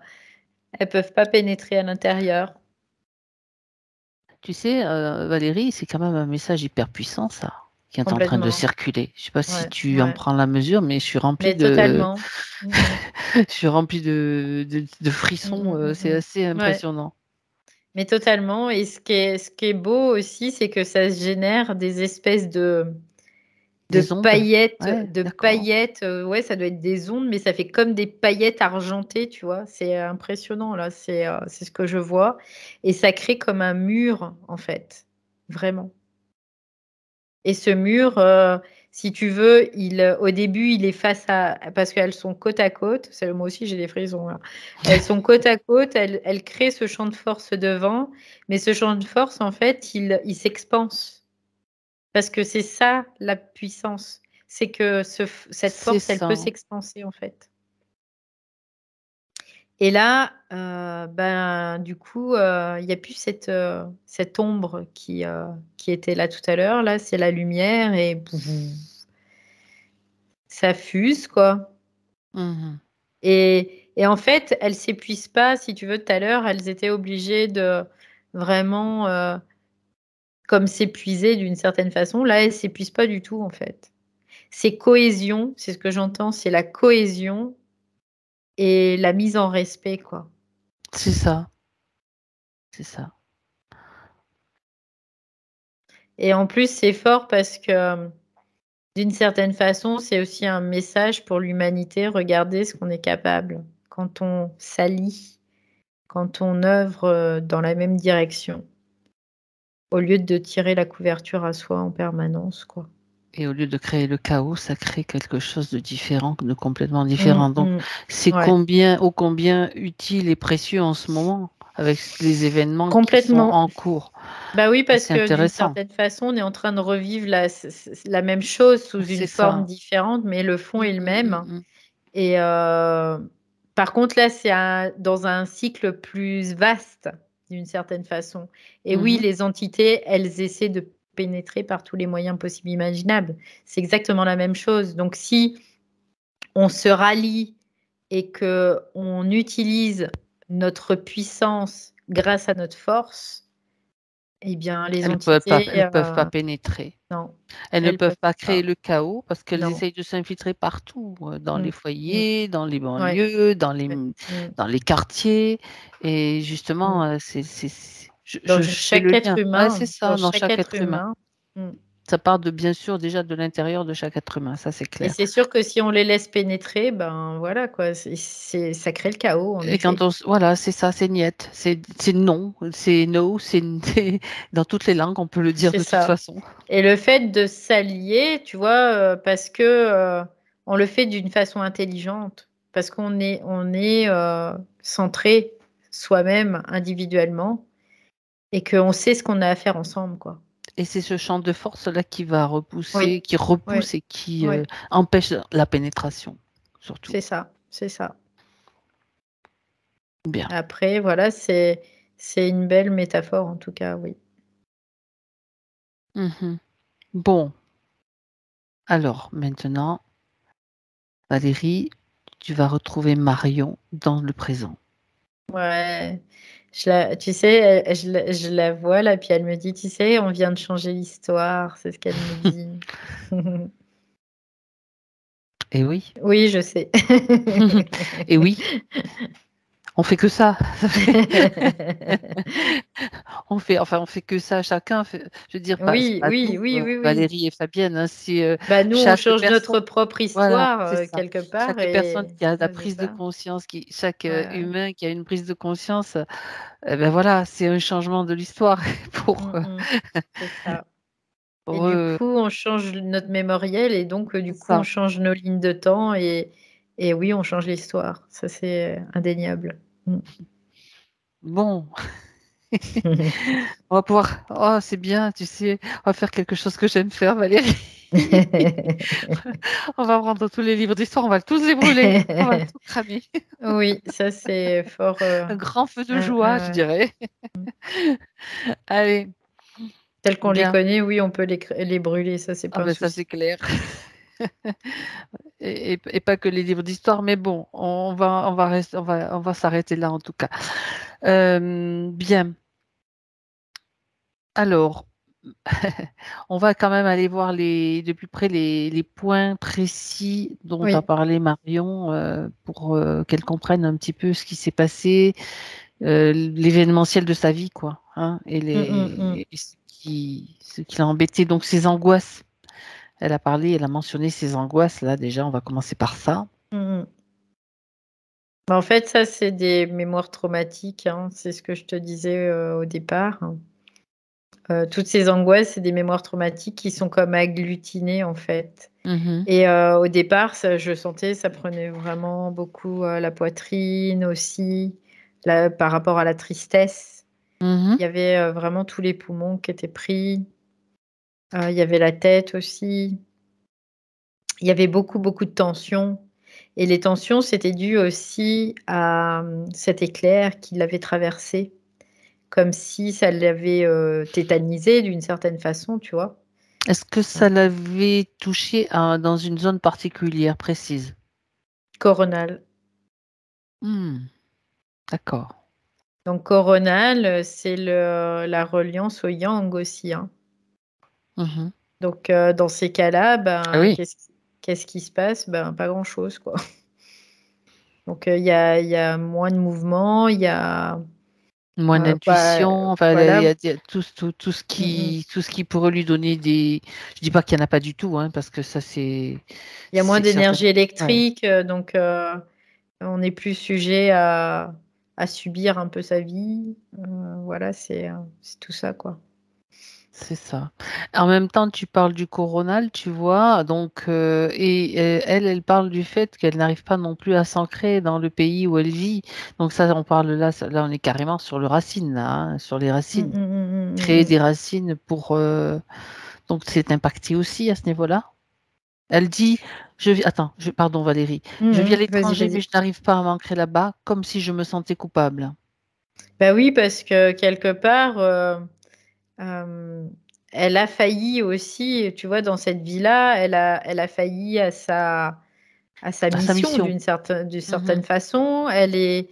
Speaker 2: Elles peuvent pas pénétrer à l'intérieur.
Speaker 1: Tu sais, Valérie, c'est quand même un message hyper puissant, ça, qui est en train de
Speaker 2: Complètement.
Speaker 1: circuler. Je sais pas si
Speaker 2: Ouais,
Speaker 1: tu en
Speaker 2: ouais.
Speaker 1: prends la mesure, mais je suis remplie
Speaker 2: Mais
Speaker 1: de,
Speaker 2: totalement. Mm,
Speaker 1: je suis remplie de frissons. C'est assez
Speaker 2: Ouais.
Speaker 1: impressionnant.
Speaker 2: Mais totalement. Et ce qui est beau aussi, c'est que ça génère des espèces de
Speaker 1: Des ondes?
Speaker 2: paillettes,
Speaker 1: Ouais, d'accord.
Speaker 2: ouais, ça doit être des ondes, mais ça fait comme des paillettes argentées, tu vois. C'est impressionnant, là. C'est ce que je vois. Et ça crée comme un mur, en fait. Vraiment. Et ce mur, si tu veux, au début, il est face à, parce qu'elles sont côte à côte. Moi aussi, j'ai des frissons, là. Elles sont côte à côte. Elles créent ce champ de force devant. Mais ce champ de force, en fait, il s'expanse. Parce que c'est ça la puissance, c'est que cette
Speaker 1: C'est
Speaker 2: force, elle peut
Speaker 1: ça.
Speaker 2: s'expanser en fait. Et là, ben, du coup, il n'y a plus cette ombre qui était là tout à l'heure. Là, c'est la lumière et ça fuse, quoi.
Speaker 1: Mhm.
Speaker 2: Et en fait, elles s'épuisent pas. Si tu veux, tout à l'heure, elles étaient obligées de vraiment comme s'épuiser d'une certaine façon. Là, elles s'épuisent pas du tout, en fait. C'est cohésion, c'est ce que j'entends, c'est la cohésion et la mise en respect, quoi.
Speaker 1: C'est ça. C'est ça.
Speaker 2: Et en plus, c'est fort parce que, d'une certaine façon, c'est aussi un message pour l'humanité. Regardez ce qu'on est capable quand on s'allie, quand on œuvre dans la même direction, au lieu de tirer la couverture à soi en permanence, quoi.
Speaker 1: Et au lieu de créer le chaos, ça crée quelque chose de différent, de complètement
Speaker 2: Mm,
Speaker 1: différent. Donc,
Speaker 2: mm.
Speaker 1: c'est
Speaker 2: Ouais,
Speaker 1: ô combien utile et précieux en ce moment, avec les événements qui sont
Speaker 2: complètement.
Speaker 1: en cours.
Speaker 2: Bah oui, parce
Speaker 1: C'est
Speaker 2: que d'une
Speaker 1: intéressant.
Speaker 2: certaine façon, on est en train de revivre la même chose sous une
Speaker 1: C'est
Speaker 2: forme
Speaker 1: ça.
Speaker 2: différente, mais le fond
Speaker 1: Mm,
Speaker 2: est le
Speaker 1: mm, mm,
Speaker 2: même.
Speaker 1: mm.
Speaker 2: Et par contre, là, c'est dans un cycle plus vaste, d'une certaine façon. Et oui,
Speaker 1: Mhm.
Speaker 2: les entités, elles essaient de pénétrer par tous les moyens possibles imaginables. C'est exactement la même chose. Donc, si on se rallie et que on utilise notre puissance grâce à notre force, eh bien, les entités,
Speaker 1: Elles peuvent pas pénétrer.
Speaker 2: non,
Speaker 1: Elles ne
Speaker 2: elles
Speaker 1: peuvent
Speaker 2: peuvent
Speaker 1: pas créer
Speaker 2: pas.
Speaker 1: le chaos parce qu'elles
Speaker 2: Non.
Speaker 1: essayent de s'infiltrer partout, dans les
Speaker 2: Mm, mm,
Speaker 1: foyers, dans les
Speaker 2: ouais.
Speaker 1: banlieues,
Speaker 2: Mm,
Speaker 1: dans les quartiers. Et justement,
Speaker 2: mm.
Speaker 1: je fais le
Speaker 2: Chaque être
Speaker 1: lien. Ouais, c'est
Speaker 2: humain, dans
Speaker 1: ça, dans
Speaker 2: chaque
Speaker 1: chaque
Speaker 2: être
Speaker 1: être humain.
Speaker 2: humain. Mm.
Speaker 1: Ça part bien sûr déjà de l'intérieur de chaque être humain, ça c'est
Speaker 2: Et
Speaker 1: clair.
Speaker 2: c'est sûr que si on les laisse pénétrer, ben voilà quoi, ça crée le chaos en
Speaker 1: Et quand
Speaker 2: effet.
Speaker 1: voilà, c'est ça, c'est niet, c'est non, c'est no, dans toutes les langues, on peut le dire
Speaker 2: C'est
Speaker 1: de toute
Speaker 2: ça.
Speaker 1: façon.
Speaker 2: Et le fait de s'allier, tu vois, parce que on le fait d'une façon intelligente, parce qu'on est centré soi-même individuellement et qu'on sait ce qu'on a à faire ensemble, quoi.
Speaker 1: Et c'est ce champ de force-là
Speaker 2: Oui,
Speaker 1: qui
Speaker 2: oui,
Speaker 1: repousse et qui
Speaker 2: oui,
Speaker 1: empêche la pénétration, surtout.
Speaker 2: c'est ça, c'est ça.
Speaker 1: Bien.
Speaker 2: Après, voilà, c'est une belle métaphore en tout cas, oui.
Speaker 1: Mmh. Bon, alors maintenant, Valérie, tu vas retrouver Marion dans le présent.
Speaker 2: Ouais, tu sais, je la vois là, puis elle me dit: «Tu sais, on vient de changer l'histoire», c'est ce qu'elle me dit.
Speaker 1: Et oui.
Speaker 2: Oui, je sais.
Speaker 1: Et oui, on fait que ça. On fait que ça, chacun fait, je veux dire, pas c'est
Speaker 2: Oui,
Speaker 1: pas
Speaker 2: oui,
Speaker 1: nous,
Speaker 2: oui, oui, oui.
Speaker 1: Valérie et Fabienne, hein, c'est,
Speaker 2: Bah, nous, on
Speaker 1: chaque
Speaker 2: change
Speaker 1: personne,
Speaker 2: notre propre
Speaker 1: voilà,
Speaker 2: histoire,
Speaker 1: c'est ça.
Speaker 2: quelque part
Speaker 1: Chaque personne
Speaker 2: et
Speaker 1: qui a la
Speaker 2: ouais, c'est
Speaker 1: prise de
Speaker 2: ça.
Speaker 1: conscience, chaque,
Speaker 2: Ouais, ouais.
Speaker 1: humain qui a une prise de conscience, et bah, voilà, c'est un changement de l'histoire pour,
Speaker 2: Mmh mh. C'est ça et
Speaker 1: pour
Speaker 2: du
Speaker 1: eux,
Speaker 2: coup, on change notre mémoriel et donc
Speaker 1: c'est
Speaker 2: du coup, on
Speaker 1: ça.
Speaker 2: change nos lignes de temps et oui, on change l'histoire. Ça, c'est indéniable. Mmh.
Speaker 1: Bon, on va pouvoir, oh, c'est bien, tu sais, on va faire quelque chose que j'aime faire, Valérie. On va prendre tous les livres d'histoire, on va tous les brûler, on va tout cramer.
Speaker 2: Oui, ça, c'est fort,
Speaker 1: Un grand feu de
Speaker 2: ouais,
Speaker 1: joie, je
Speaker 2: ouais.
Speaker 1: dirais.
Speaker 2: Mmh.
Speaker 1: Allez,
Speaker 2: Tels qu'on les
Speaker 1: bien.
Speaker 2: connaît, oui, on peut les brûler, ça, c'est
Speaker 1: Ah
Speaker 2: pas un
Speaker 1: ben ça, c'est
Speaker 2: souci.
Speaker 1: clair. Et pas que les livres d'histoire, mais bon, on va s'arrêter là en tout cas. Bien. Alors, on va quand même aller voir de plus près les points précis dont a
Speaker 2: Oui.
Speaker 1: parlé Marion, pour qu'elle comprenne un petit peu ce qui s'est passé, l'événementiel de sa vie, quoi, hein,
Speaker 2: Mmh, mmh, mmh.
Speaker 1: et ce qui l'a embêté, donc ses angoisses. Elle a mentionné ses angoisses, là déjà, on va commencer par ça.
Speaker 2: Mmh mh. Bah, en fait, ça, c'est des mémoires traumatiques, hein, c'est ce que je te disais, au départ. Toutes ces angoisses, c'est des mémoires traumatiques qui sont comme agglutinées, en fait
Speaker 1: Mmh.
Speaker 2: et au départ, ça prenait vraiment beaucoup, la poitrine aussi, par rapport à la tristesse.
Speaker 1: Mmh.
Speaker 2: Il y avait, vraiment tous les poumons qui étaient pris, il y avait la tête aussi. Il y avait beaucoup, beaucoup de tensions et les tensions, c'était dû aussi à, cet éclair qui l'avait traversée, comme si ça l'avait, tétanisée d'une certaine façon, tu vois?
Speaker 1: Est-ce que
Speaker 2: Hein.
Speaker 1: ça l'avait touché dans une zone particulière, précise?
Speaker 2: Coronale.
Speaker 1: Mmh, d'accord.
Speaker 2: Donc coronale, c'est la reliance au yang aussi, hein.
Speaker 1: Mmh.
Speaker 2: Donc dans ces cas-là,
Speaker 1: Ah
Speaker 2: ben,
Speaker 1: oui,
Speaker 2: qu'est-ce qui se passe? Ben, pas grand-chose, quoi. Donc il y a moins de mouvement, il y a,
Speaker 1: moins
Speaker 2: bah,
Speaker 1: d'intuition, enfin,
Speaker 2: voilà.
Speaker 1: il y a
Speaker 2: Mmh mh.
Speaker 1: tout ce qui pourrait lui donner des, je dis pas qu'il y en a pas du tout, hein, parce que ça
Speaker 2: Il y a moins
Speaker 1: c'est certain,
Speaker 2: d'énergie
Speaker 1: ouais,
Speaker 2: électrique, donc on est plus sujet à subir un peu sa vie. Voilà, c'est tout ça, quoi.
Speaker 1: c'est ça. En même temps, tu parles du coronal, tu vois? Donc elle parle du fait qu'elle n'arrive pas non plus à s'ancrer dans le pays où elle vit. Donc ça, on parle là, on est carrément sur le racine là, hein, sur les
Speaker 2: Mmh,
Speaker 1: racines.
Speaker 2: mmh, mmh, mmh, mmh,
Speaker 1: Créer
Speaker 2: mmh.
Speaker 1: des racines pour, donc c'est impacté aussi à ce niveau-là? Elle dit: «Je vis», attends, pardon Valérie.
Speaker 2: Mmh
Speaker 1: «Je vis à
Speaker 2: mh. Vas-y,
Speaker 1: l'étranger, mais
Speaker 2: vas-y.
Speaker 1: je n'arrive pas à m'ancrer là-bas, comme si je me sentais coupable».
Speaker 2: Bah oui, parce que quelque part, hem, elle a failli aussi, tu vois, dans cette vie-là, elle a failli à sa
Speaker 1: À sa
Speaker 2: mission
Speaker 1: mission.
Speaker 2: d'une
Speaker 1: Mmh.
Speaker 2: certaine façon. Elle est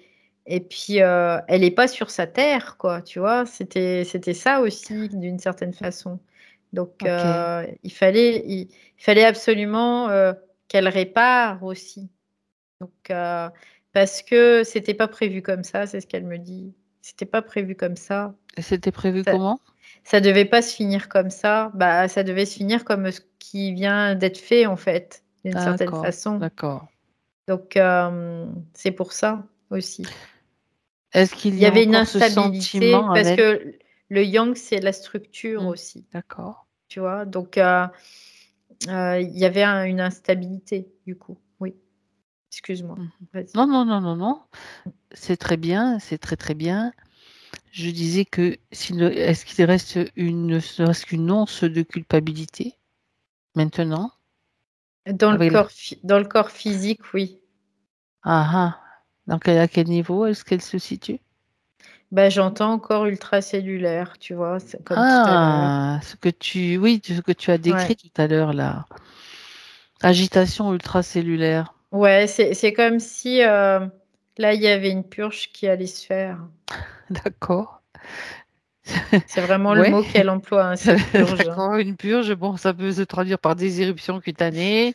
Speaker 2: et puis, elle est pas sur sa terre, quoi, tu vois? C'était ça aussi d'une certaine façon. Donc,
Speaker 1: OK.
Speaker 2: il fallait absolument, qu'elle répare aussi. Donc, parce que c'était pas prévu comme ça, c'est ce qu'elle me dit. C'était pas prévu comme ça.
Speaker 1: Et c'était prévu
Speaker 2: Ça
Speaker 1: comment?
Speaker 2: ça devait pas se finir comme ça. Bah, ça devait se finir comme ce qui vient d'être fait, en fait, d'une certaine
Speaker 1: D'accord,
Speaker 2: façon.
Speaker 1: d'accord.
Speaker 2: Donc, c'est pour ça aussi.
Speaker 1: Est-ce qu'il
Speaker 2: Il
Speaker 1: y
Speaker 2: y
Speaker 1: a
Speaker 2: avait une
Speaker 1: encore ce
Speaker 2: instabilité
Speaker 1: sentiment en
Speaker 2: parce
Speaker 1: elle?
Speaker 2: que le yang, c'est la structure
Speaker 1: Mmh.
Speaker 2: aussi,
Speaker 1: D'accord.
Speaker 2: tu vois? Donc, il y avait une instabilité du coup. Oui, excuse-moi,
Speaker 1: Mmh.
Speaker 2: vas-y.
Speaker 1: Non, non, non, non, non, c'est très bien, c'est très, très bien. Je disais que est-ce qu'il reste une, ne serait-ce qu'une once de culpabilité maintenant? Avec la
Speaker 2: Dans le corps physique, oui.
Speaker 1: ah ah, À quel niveau est-ce qu'elle se situe?
Speaker 2: Bah, j'entends encore ultracellulaire, tu vois, comme tout à l'heure.
Speaker 1: Ah, oui, ce que tu as
Speaker 2: Ouais,
Speaker 1: décrit tout à l'heure là. Agitation ultracellulaire.
Speaker 2: ouais, c'est comme si là, il y avait une purge qui allait se faire.
Speaker 1: D'accord.
Speaker 2: C'est vraiment le
Speaker 1: Ouais,
Speaker 2: mot qu'elle emploie, hein, cette purge.
Speaker 1: d'accord, une purge. Bon, ça peut se traduire par des éruptions cutanées,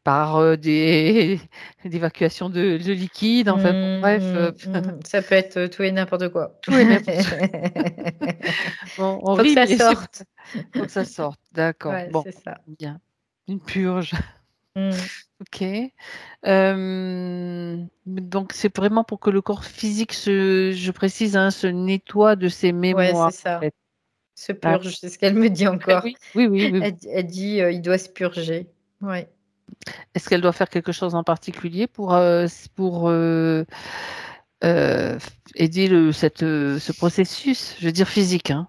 Speaker 1: par des évacuations de liquide. Enfin, bon, bref,
Speaker 2: Ça peut être tout et n'importe quoi.
Speaker 1: tout et n'importe quoi. Bon, on
Speaker 2: Faut que
Speaker 1: rit,
Speaker 2: ça
Speaker 1: mais
Speaker 2: sorte.
Speaker 1: faut que ça sorte. D'accord.
Speaker 2: Ouais,
Speaker 1: Bon,
Speaker 2: c'est ça.
Speaker 1: bien. Une purge.
Speaker 2: Mm.
Speaker 1: Ok. Donc, c'est vraiment pour que le corps physique je précise, hein, se nettoie de ses
Speaker 2: Ouais, c'est
Speaker 1: mémoires, en
Speaker 2: ça.
Speaker 1: fait.
Speaker 2: Se
Speaker 1: Ah,
Speaker 2: purge, c'est ce qu'elle me dit encore.
Speaker 1: oui, oui, oui, oui.
Speaker 2: Elle dit il doit se purger. Ouais.
Speaker 1: Est-ce qu'elle doit faire quelque chose en particulier pour euh, aider ce processus, je veux dire physique, hein,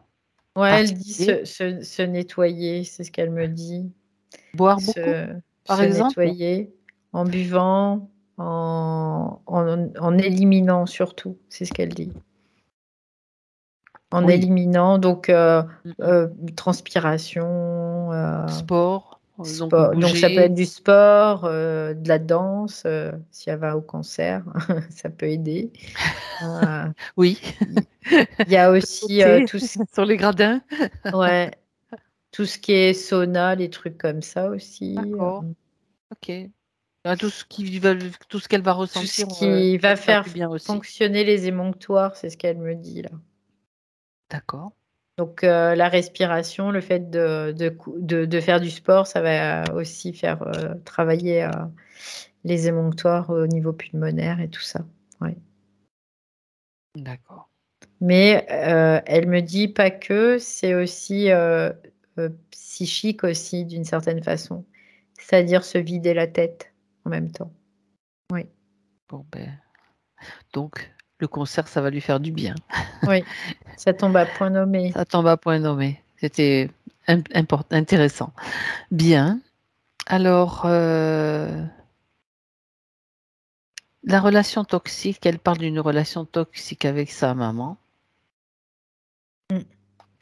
Speaker 2: Ouais, elle dit
Speaker 1: particulier?
Speaker 2: se nettoyer, c'est ce qu'elle me dit.
Speaker 1: Boire beaucoup,
Speaker 2: Se,
Speaker 1: par
Speaker 2: se
Speaker 1: exemple?
Speaker 2: nettoyer en buvant, en éliminant surtout, c'est ce qu'elle dit. En
Speaker 1: Oui.
Speaker 2: éliminant, donc
Speaker 1: Mm,
Speaker 2: transpiration,
Speaker 1: Sport, donc
Speaker 2: sport. Donc ça peut
Speaker 1: bouger.
Speaker 2: être du sport, de la danse, si elle va au concert, ça peut aider. Euh,
Speaker 1: Oui.
Speaker 2: Il il y a aussi
Speaker 1: Sauter sur les gradins.
Speaker 2: ouais, tout ce qui est sauna, les trucs comme ça aussi.
Speaker 1: D'accord. Ok. Ah, tout ce qu'elle va
Speaker 2: Tout ce
Speaker 1: ressentir
Speaker 2: qui
Speaker 1: va
Speaker 2: va
Speaker 1: lui faire
Speaker 2: faire
Speaker 1: du bien aussi.
Speaker 2: fonctionner les émonctoires, c'est ce qu'elle me dit là.
Speaker 1: D'accord.
Speaker 2: Donc la respiration, le fait de faire du sport, ça va aussi faire travailler les émonctoires au niveau pulmonaire et tout ça. Ouais.
Speaker 1: D'accord.
Speaker 2: Mais elle me dit pas que, c'est aussi psychique aussi d'une certaine façon. C'est-à-dire se vider la tête en même temps. Oui,
Speaker 1: Bon, ben, donc, le concert, ça va lui faire du bien.
Speaker 2: oui, ça tombe à point nommé.
Speaker 1: Ça tombe à point nommé. C'était intéressant. Bien. Alors, la relation toxique, elle parle d'une relation toxique avec sa maman.
Speaker 2: Mm.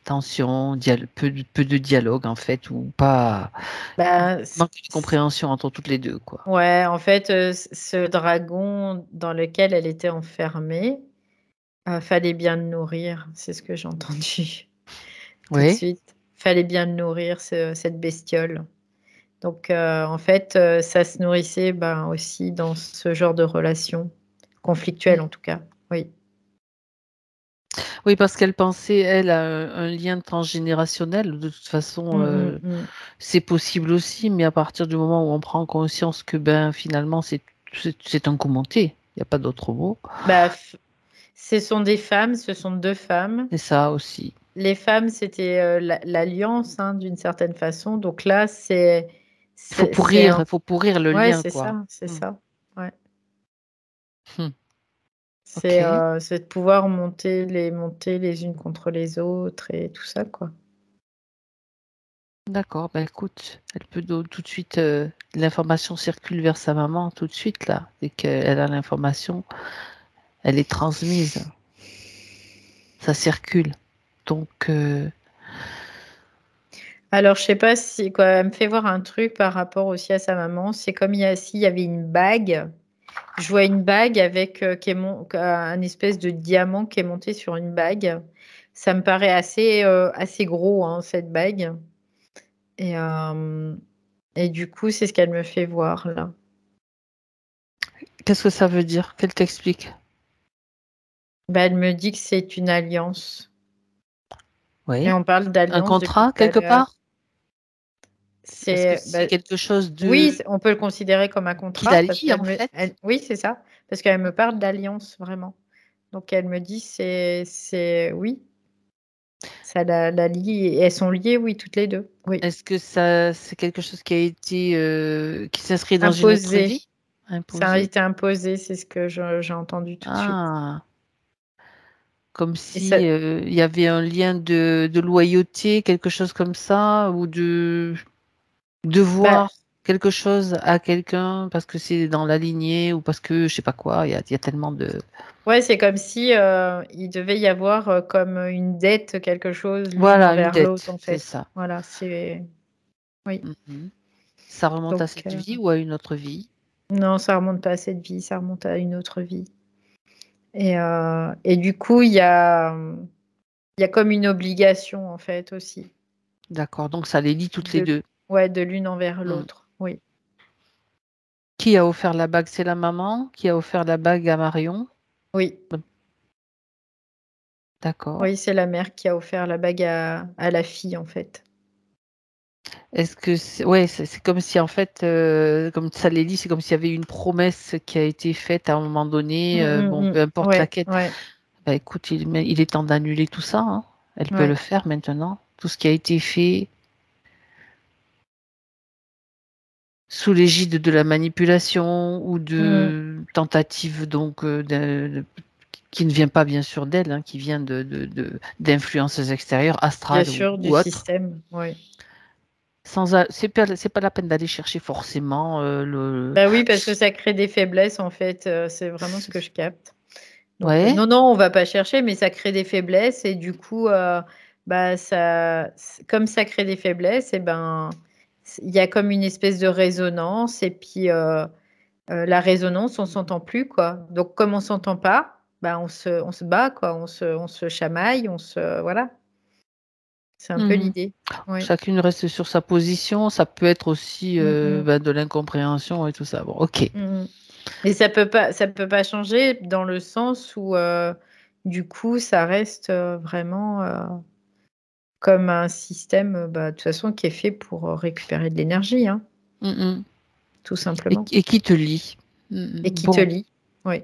Speaker 1: Tension, peu de dialogue en fait, ou pas,
Speaker 2: Bah,
Speaker 1: manque de compréhension entre toutes les deux, quoi.
Speaker 2: ouais, en fait, ce dragon dans lequel elle était enfermée, fallait bien le nourrir, c'est ce que j'ai entendu tout de
Speaker 1: Oui,
Speaker 2: suite. Fallait bien le nourrir, cette bestiole. Donc, en fait, ça se nourrissait ben, aussi dans ce genre de relation, conflictuelle en tout cas. Oui.
Speaker 1: oui, parce qu'elle pensait, elle, à un lien transgénérationnel. De toute façon,
Speaker 2: Mm, mm, mm.
Speaker 1: c'est possible aussi, mais à partir du moment où on prend conscience que ben finalement c'est un commenté, il n'y a pas d'autre mot.
Speaker 2: Bah, ce sont des femmes, ce sont deux femmes.
Speaker 1: Et ça aussi.
Speaker 2: Les femmes, c'était l'alliance hein, d'une certaine façon. Donc là,
Speaker 1: Il faut pourrir le
Speaker 2: ouais,
Speaker 1: lien,
Speaker 2: c'est
Speaker 1: quoi.
Speaker 2: ça, c'est
Speaker 1: Hmm.
Speaker 2: ça. Ouais.
Speaker 1: Hmm.
Speaker 2: C'est
Speaker 1: Ok,
Speaker 2: c'est de pouvoir monter les unes contre les autres et tout ça, quoi.
Speaker 1: d'accord. Ben écoute, elle peut tout de suite, l'information circule vers sa maman tout de suite là. Dès qu'elle a l'information, elle est transmise, ça circule. Donc,
Speaker 2: Alors, je sais pas si quoi, elle me fait voir un truc par rapport aussi à sa maman. C'est comme s'il y avait une bague. Je vois une bague avec un espèce de diamant qui est monté sur une bague. Ça me paraît assez gros, hein, cette bague. Et, euh, et du coup, c'est ce qu'elle me fait voir là.
Speaker 1: qu'est-ce que ça veut dire? Qu'elle t'explique?
Speaker 2: Bah, elle me dit que c'est une alliance. Et
Speaker 1: Oui.
Speaker 2: on parle
Speaker 1: Un
Speaker 2: d'alliance depuis
Speaker 1: contrat
Speaker 2: tout à
Speaker 1: quelque
Speaker 2: l'heure.
Speaker 1: part? Est-ce que c'est
Speaker 2: Bah,
Speaker 1: quelque chose
Speaker 2: oui, on peut le considérer comme un
Speaker 1: qui la
Speaker 2: contrat parce
Speaker 1: lie en fait?
Speaker 2: oui, c'est ça, parce qu'elle me parle d'alliance vraiment. Donc elle me dit oui, ça la lie et elles sont liées, oui, toutes les deux. Oui,
Speaker 1: Est-ce que c'est quelque chose qui a été, qui s'inscrit dans une autre
Speaker 2: imposé.
Speaker 1: vie?
Speaker 2: Ça a
Speaker 1: Imposé?
Speaker 2: été imposé, c'est ce que j'ai entendu tout de suite.
Speaker 1: Ah, comme
Speaker 2: Et ça,
Speaker 1: si il y avait un lien de loyauté, quelque chose comme ça, ou de
Speaker 2: bah,
Speaker 1: devoir. quelque chose à quelqu'un parce que c'est dans la lignée ou parce que je sais pas quoi, il y a tellement de...
Speaker 2: Ouais, c'est comme si il devait y avoir comme une dette, quelque chose l'une
Speaker 1: Voilà, une
Speaker 2: envers l'autre,
Speaker 1: dette,
Speaker 2: en
Speaker 1: c'est
Speaker 2: fait.
Speaker 1: ça.
Speaker 2: Voilà, c'est oui.
Speaker 1: Mhm. Ça remonte à
Speaker 2: Donc
Speaker 1: cette vie ou à une autre vie?
Speaker 2: non, ça remonte pas à cette vie, ça remonte à une autre vie. Et du coup, il y a comme une obligation, en fait, aussi.
Speaker 1: D'accord, donc ça les lie toutes les
Speaker 2: De,
Speaker 1: deux.
Speaker 2: ouais, de l'une envers
Speaker 1: Hmm.
Speaker 2: l'autre. Oui.
Speaker 1: Qui a offert la bague? C'est la maman qui a offert la bague à Marion.
Speaker 2: Oui.
Speaker 1: D'accord.
Speaker 2: Oui, c'est la mère qui a offert la bague à la fille, en fait.
Speaker 1: Est-ce que ouais, c'est comme si en fait, comme ça les lit, c'est comme s'il y avait une promesse qui a été faite à un moment donné. Bon, peu importe la
Speaker 2: Ouais,
Speaker 1: quête.
Speaker 2: ouais,
Speaker 1: Bah écoute, il est temps d'annuler tout ça, hein. Elle peut le
Speaker 2: ouais.
Speaker 1: faire maintenant. Tout ce qui a été fait sous l'égide de la manipulation ou
Speaker 2: Mm.
Speaker 1: de tentative donc qui ne vient pas bien sûr d'elle, hein, qui vient d'influences extérieures,
Speaker 2: Bien
Speaker 1: astrales
Speaker 2: sûr, du
Speaker 1: ou autres.
Speaker 2: système. Oui.
Speaker 1: C'est pas la peine d'aller chercher forcément le.
Speaker 2: Bah oui, parce que ça crée des faiblesses, en fait. C'est vraiment ce que je capte. Donc,
Speaker 1: Ouais.
Speaker 2: non, non, on va pas chercher, mais ça crée des faiblesses. Et du coup, bah, comme ça crée des faiblesses, et ben, il y a comme une espèce de résonance. Et puis, la résonance, on s'entend plus, quoi. Donc, comme on s'entend pas, bah, on se bat, quoi. On se chamaille, voilà. C'est un peu
Speaker 1: Mhm.
Speaker 2: l'idée. Oui.
Speaker 1: Chacune reste sur sa position. Ça peut être aussi
Speaker 2: Mm, mm,
Speaker 1: ben, de l'incompréhension et tout ça. Bon, ok.
Speaker 2: mm, mm. Mais ça peut pas changer dans le sens où, du coup, ça reste vraiment comme un système, bah, de toute façon, qui est fait pour récupérer de l'énergie, hein,
Speaker 1: Mhm.
Speaker 2: tout simplement.
Speaker 1: Et qui te lie? Mhm.
Speaker 2: Et qui te
Speaker 1: Bon,
Speaker 2: lie, oui.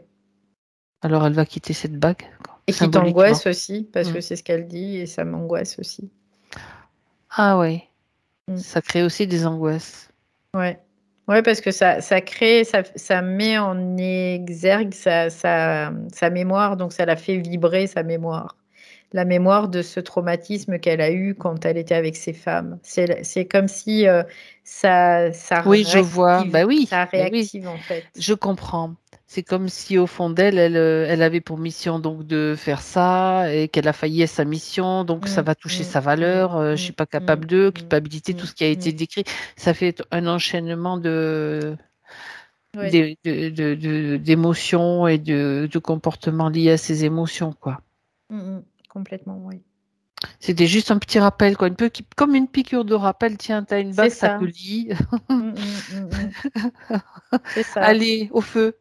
Speaker 1: alors elle va quitter cette bague, quoi,
Speaker 2: Et qui
Speaker 1: symboliquement.
Speaker 2: t'angoisse aussi, parce
Speaker 1: Mm.
Speaker 2: que c'est ce qu'elle dit, et ça m'angoisse aussi.
Speaker 1: Ah ouais,
Speaker 2: Mm.
Speaker 1: ça crée aussi des angoisses.
Speaker 2: Ouais. Ouais, parce que ça crée, ça met en exergue sa mémoire, donc ça la fait vibrer, sa mémoire. La mémoire de ce traumatisme qu'elle a eu quand elle était avec ses femmes. C'est comme si
Speaker 1: Oui, je vois. Bah
Speaker 2: ça
Speaker 1: oui, bah oui,
Speaker 2: réactive en fait.
Speaker 1: je comprends. C'est comme si au fond d'elle, elle avait pour mission donc de faire ça et qu'elle a failli à sa mission, donc ça
Speaker 2: Mm,
Speaker 1: va toucher
Speaker 2: mm,
Speaker 1: sa
Speaker 2: mm,
Speaker 1: valeur. Je suis
Speaker 2: mm,
Speaker 1: pas
Speaker 2: mm,
Speaker 1: capable de
Speaker 2: mm,
Speaker 1: culpabilité, tout
Speaker 2: mm,
Speaker 1: ce qui a été
Speaker 2: mm.
Speaker 1: décrit, ça fait un enchaînement
Speaker 2: Ouais.
Speaker 1: d'émotions et de comportements liés à ces émotions, quoi.
Speaker 2: Mm, mm. Complètement, oui.
Speaker 1: C'était juste un petit rappel, quoi, comme une piqûre de rappel. Tiens, t'as une
Speaker 2: C'est
Speaker 1: bague, ça te
Speaker 2: ça.
Speaker 1: lie.
Speaker 2: Mm, mm, mm, mm. C'est ça.
Speaker 1: Allez, au feu.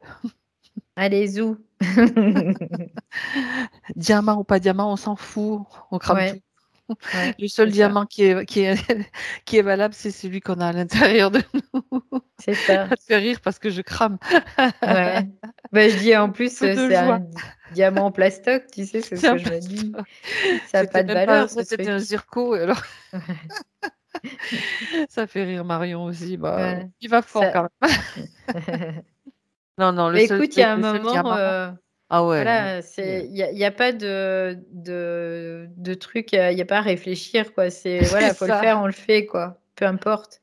Speaker 2: Allez, zou.
Speaker 1: Diamant ou pas diamant, on s'en fout. On crame tout.
Speaker 2: Ouais, ouais,
Speaker 1: Le seul
Speaker 2: c'est ça.
Speaker 1: diamant qui est valable, c'est celui qu'on a à l'intérieur de nous.
Speaker 2: C'est ça.
Speaker 1: Ça te fait rire parce que je crame.
Speaker 2: Ouais. Bah, je dis en plus,
Speaker 1: Peu de
Speaker 2: c'est un
Speaker 1: joie.
Speaker 2: diamant en plastoc, tu sais, c'est ce
Speaker 1: C'est un
Speaker 2: que je me
Speaker 1: plateau.
Speaker 2: dis. Ça n'a
Speaker 1: C'était
Speaker 2: pas de
Speaker 1: même pas un
Speaker 2: valeur,
Speaker 1: vrai,
Speaker 2: ce
Speaker 1: c'était un
Speaker 2: truc.
Speaker 1: zirco. Et alors, ça fait rire Marion aussi. Bah,
Speaker 2: Ouais.
Speaker 1: il va fort
Speaker 2: Ça...
Speaker 1: quand même. Non, non,
Speaker 2: Bah, écoute, il y a un
Speaker 1: le seul
Speaker 2: moment,
Speaker 1: diamant. Ah ouais, non.
Speaker 2: voilà, il y a pas de truc, il y a pas à réfléchir, quoi. C'est,
Speaker 1: C'est
Speaker 2: voilà, faut le
Speaker 1: ça.
Speaker 2: faire, on le fait, quoi. Peu importe.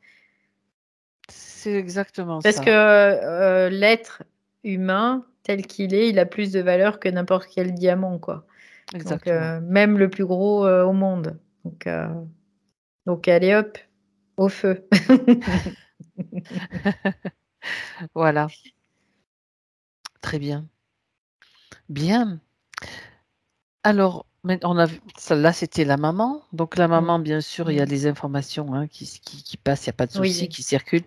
Speaker 1: C'est exactement
Speaker 2: Parce que
Speaker 1: ça.
Speaker 2: l'être humain, tel qu'il est, il a plus de valeur que n'importe quel diamant, quoi. Donc,
Speaker 1: Exactement.
Speaker 2: même le plus gros au monde. Donc, allez hop, au feu.
Speaker 1: Voilà. Très bien. Bien. Alors, on a vu, là, c'était la maman. Donc, la
Speaker 2: Mm,
Speaker 1: maman, bien sûr, il y a
Speaker 2: mm.
Speaker 1: des informations hein, qui passent, il n'y a pas de souci,
Speaker 2: Oui.
Speaker 1: qui circulent.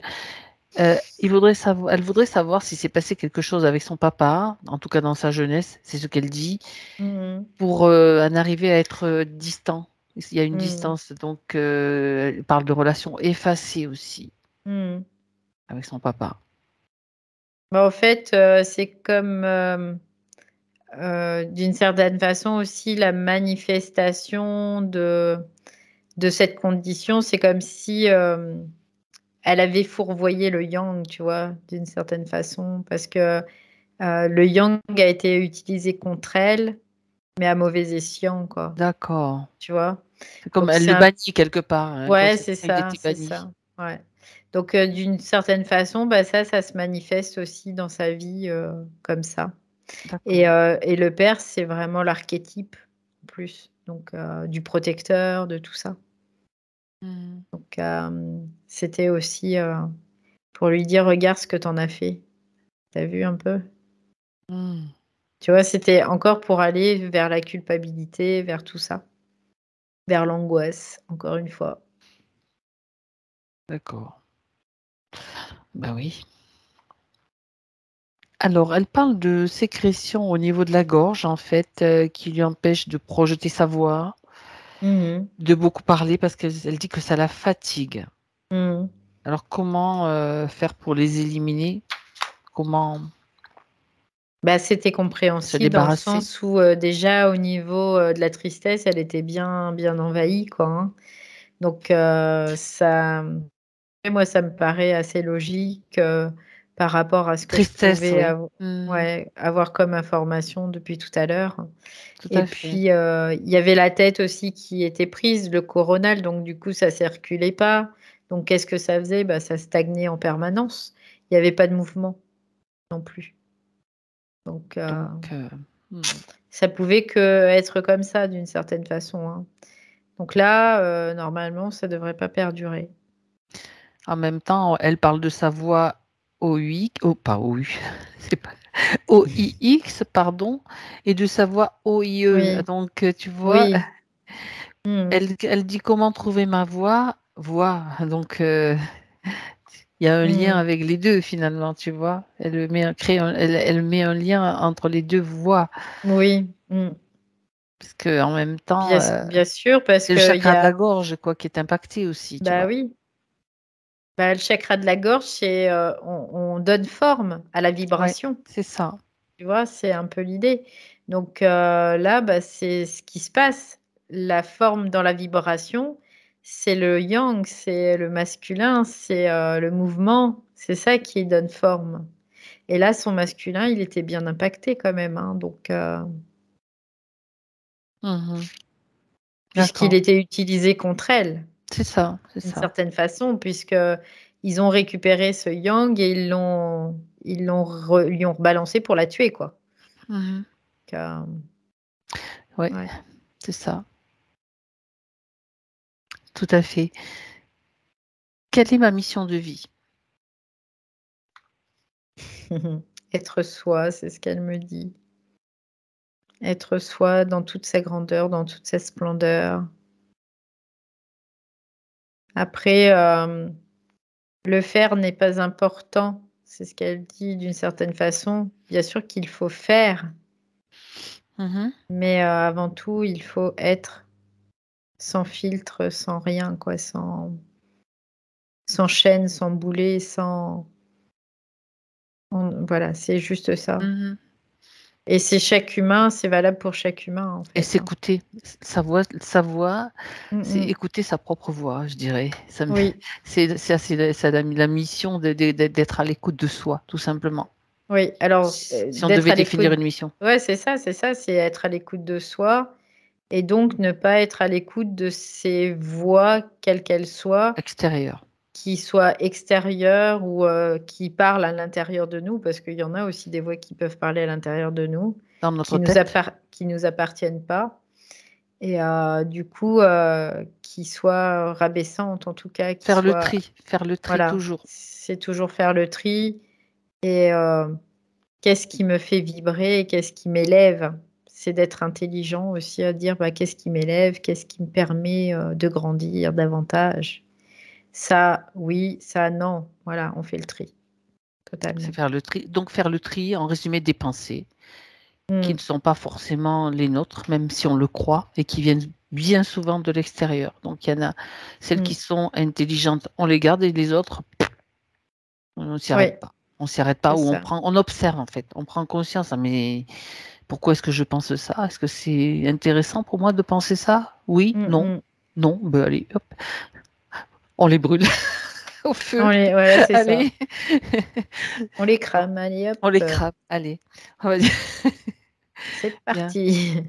Speaker 1: Elle voudrait savoir si s'est passé quelque chose avec son papa, en tout cas dans sa jeunesse, c'est ce qu'elle dit,
Speaker 2: Mm,
Speaker 1: pour en arriver à être distant. Il y a une
Speaker 2: mm,
Speaker 1: distance, donc elle parle de relations effacées aussi
Speaker 2: mm.
Speaker 1: avec son papa.
Speaker 2: Bah, en fait, c'est comme, d'une certaine façon aussi, la manifestation de cette condition. C'est comme si elle avait fourvoyé le yang, tu vois, d'une certaine façon, parce que le yang a été utilisé contre elle, mais à mauvais escient, quoi,
Speaker 1: D'accord.
Speaker 2: tu vois.
Speaker 1: C'est comme
Speaker 2: Donc
Speaker 1: elle
Speaker 2: c'est
Speaker 1: le
Speaker 2: un
Speaker 1: bannit quelque part, hein, comme
Speaker 2: ouais,
Speaker 1: si
Speaker 2: c'est
Speaker 1: il
Speaker 2: ça,
Speaker 1: était
Speaker 2: c'est
Speaker 1: banni.
Speaker 2: ça. Ouais. Donc, d'une certaine façon, ça se manifeste aussi dans sa vie comme ça. Et,
Speaker 1: D'accord.
Speaker 2: et le père, c'est vraiment l'archétype en plus, donc du protecteur, de tout ça.
Speaker 1: Mmh.
Speaker 2: Donc, c'était aussi pour lui dire: «Regarde ce que tu en as fait. Tu as vu un peu?»
Speaker 1: Mmh.
Speaker 2: Tu vois? C'était encore pour aller vers la culpabilité, vers tout ça, vers l'angoisse, encore une fois.
Speaker 1: D'accord. Bah oui. Alors, elle parle de sécrétion au niveau de la gorge, en fait, qui lui empêche de projeter sa voix,
Speaker 2: Mmh.
Speaker 1: de beaucoup parler parce qu'elle dit que ça la fatigue.
Speaker 2: Mmh.
Speaker 1: Alors, comment faire pour les éliminer? Comment
Speaker 2: C'était
Speaker 1: se
Speaker 2: compréhensible dans le
Speaker 1: débarrasser?
Speaker 2: sens où, déjà au niveau, de la tristesse, elle était bien bien envahie quoi, hein. Donc, ça et moi ça me paraît assez logique, par rapport à ce que je
Speaker 1: Tristesse,
Speaker 2: pouvais
Speaker 1: oui. Mmh.
Speaker 2: ouais, avoir comme information depuis tout à l'heure.
Speaker 1: Tout
Speaker 2: Et
Speaker 1: à fait.
Speaker 2: puis, il y avait la tête aussi qui était prise, le coronal, donc du coup ça circulait pas. Donc qu'est-ce que ça faisait? Ça stagnait en permanence. Il y avait pas de mouvement non plus. Donc,
Speaker 1: Donc, mmh.
Speaker 2: ça pouvait qu'être comme ça d'une certaine façon, hein. Donc là, normalement, ça devrait pas perdurer.
Speaker 1: En même temps, elle parle de sa voix OUI, oh, pas OU, c'est pas OIX, pardon, et de sa voix OIE.
Speaker 2: Oui,
Speaker 1: Donc, tu vois,
Speaker 2: oui. Mmh.
Speaker 1: elle dit: «Comment trouver ma voix?» Donc, il y a un lien
Speaker 2: Mmh.
Speaker 1: avec les 2 finalement, tu vois? Elle met un lien entre les 2 voix,
Speaker 2: Oui. Mmh.
Speaker 1: parce qu'en même temps,
Speaker 2: Bien sûr, parce
Speaker 1: c'est le
Speaker 2: qu'il y
Speaker 1: chakra de la
Speaker 2: a
Speaker 1: gorge, quoi, qui est impacté aussi, tu vois?
Speaker 2: oui, le chakra de la gorge, c'est, on donne forme à la
Speaker 1: Ouais,
Speaker 2: vibration,
Speaker 1: c'est ça.
Speaker 2: tu vois? C'est un peu l'idée. Donc, là, c'est ce qui se passe. La forme dans la vibration, c'est le yang, c'est le masculin, c'est, le mouvement, c'est ça qui donne forme. Et là, son masculin, il était bien impacté quand même, hein, donc,
Speaker 1: Mmh.
Speaker 2: puisqu'il
Speaker 1: D'accord.
Speaker 2: était utilisé contre elle.
Speaker 1: C'est ça, c'est
Speaker 2: D'une
Speaker 1: ça.
Speaker 2: certaine façon, puisque ils ont récupéré ce yang et lui ont rebalancé pour la tuer, quoi.
Speaker 1: Mmh.
Speaker 2: Donc,
Speaker 1: Ouais,
Speaker 2: ouais.
Speaker 1: c'est ça, tout à fait. Quelle est ma mission de vie?
Speaker 2: Être soi, c'est ce qu'elle me dit. Être soi dans toute sa grandeur, dans toute sa splendeur. Après, le faire n'est pas important, c'est ce qu'elle dit d'une certaine façon. Bien sûr qu'il faut faire,
Speaker 1: Mmh.
Speaker 2: mais, avant tout, il faut être sans filtre, sans rien, quoi, sans chaîne, sans boulet, sans voilà, c'est juste ça.
Speaker 1: Mmh.
Speaker 2: Et c'est chaque humain, c'est valable pour chaque humain, en
Speaker 1: Et
Speaker 2: fait, hein.
Speaker 1: s'écouter, sa voix,
Speaker 2: Mmh
Speaker 1: c'est
Speaker 2: mh.
Speaker 1: écouter sa propre voix, je dirais. Ça me
Speaker 2: Oui,
Speaker 1: c'est ça, c'est la mission d'être à l'écoute de soi, tout simplement.
Speaker 2: oui, alors,
Speaker 1: Si on
Speaker 2: d'être
Speaker 1: devait
Speaker 2: à
Speaker 1: définir
Speaker 2: l'écoute
Speaker 1: une mission
Speaker 2: ouais, c'est ça, c'est être à l'écoute de soi et donc ne pas être à l'écoute de ces voix, quelles qu'elles soient,
Speaker 1: extérieure,
Speaker 2: qui soient extérieures ou, qui parlent à l'intérieur de nous, parce qu'il y en a aussi des voix qui peuvent parler à l'intérieur de nous,
Speaker 1: dans notre tête.
Speaker 2: qui nous appartiennent pas. Et du coup, qui soit rabaissante en tout cas, qui soit
Speaker 1: Faire le tri
Speaker 2: voilà,
Speaker 1: toujours.
Speaker 2: c'est toujours faire le tri et qu'est-ce qui me fait vibrer? Qu'est-ce qui m'élève? C'est d'être intelligent aussi à dire: «Qu'est-ce qui m'élève? Qu'est-ce qui me permet, de grandir davantage?» Ça oui, ça non. Voilà, on fait le tri,
Speaker 1: C'est
Speaker 2: totalement.
Speaker 1: faire le tri. Donc faire le tri, en résumé, des pensées qui
Speaker 2: Mmh.
Speaker 1: ne sont pas forcément les nôtres, même si on le croit, et qui viennent bien souvent de l'extérieur. Donc il y en a celles qui
Speaker 2: Mmh.
Speaker 1: sont intelligentes, on les garde, et les autres, on s'y
Speaker 2: Oui,
Speaker 1: arrête pas. On s'y arrête pas,
Speaker 2: c'est
Speaker 1: ou
Speaker 2: ça.
Speaker 1: on observe en fait, on prend conscience: «Ah mais pourquoi est-ce que je pense ça? Est-ce que c'est intéressant pour moi de penser ça? Oui?
Speaker 2: Mmh
Speaker 1: Non?
Speaker 2: mh.
Speaker 1: Non? Ben allez, hop, on les brûle au feu.
Speaker 2: Voilà, c'est ça.
Speaker 1: Allez,
Speaker 2: On les crame, allez
Speaker 1: on
Speaker 2: hop,
Speaker 1: les crame, allez, on va dire
Speaker 2: c'est
Speaker 1: bien.
Speaker 2: parti.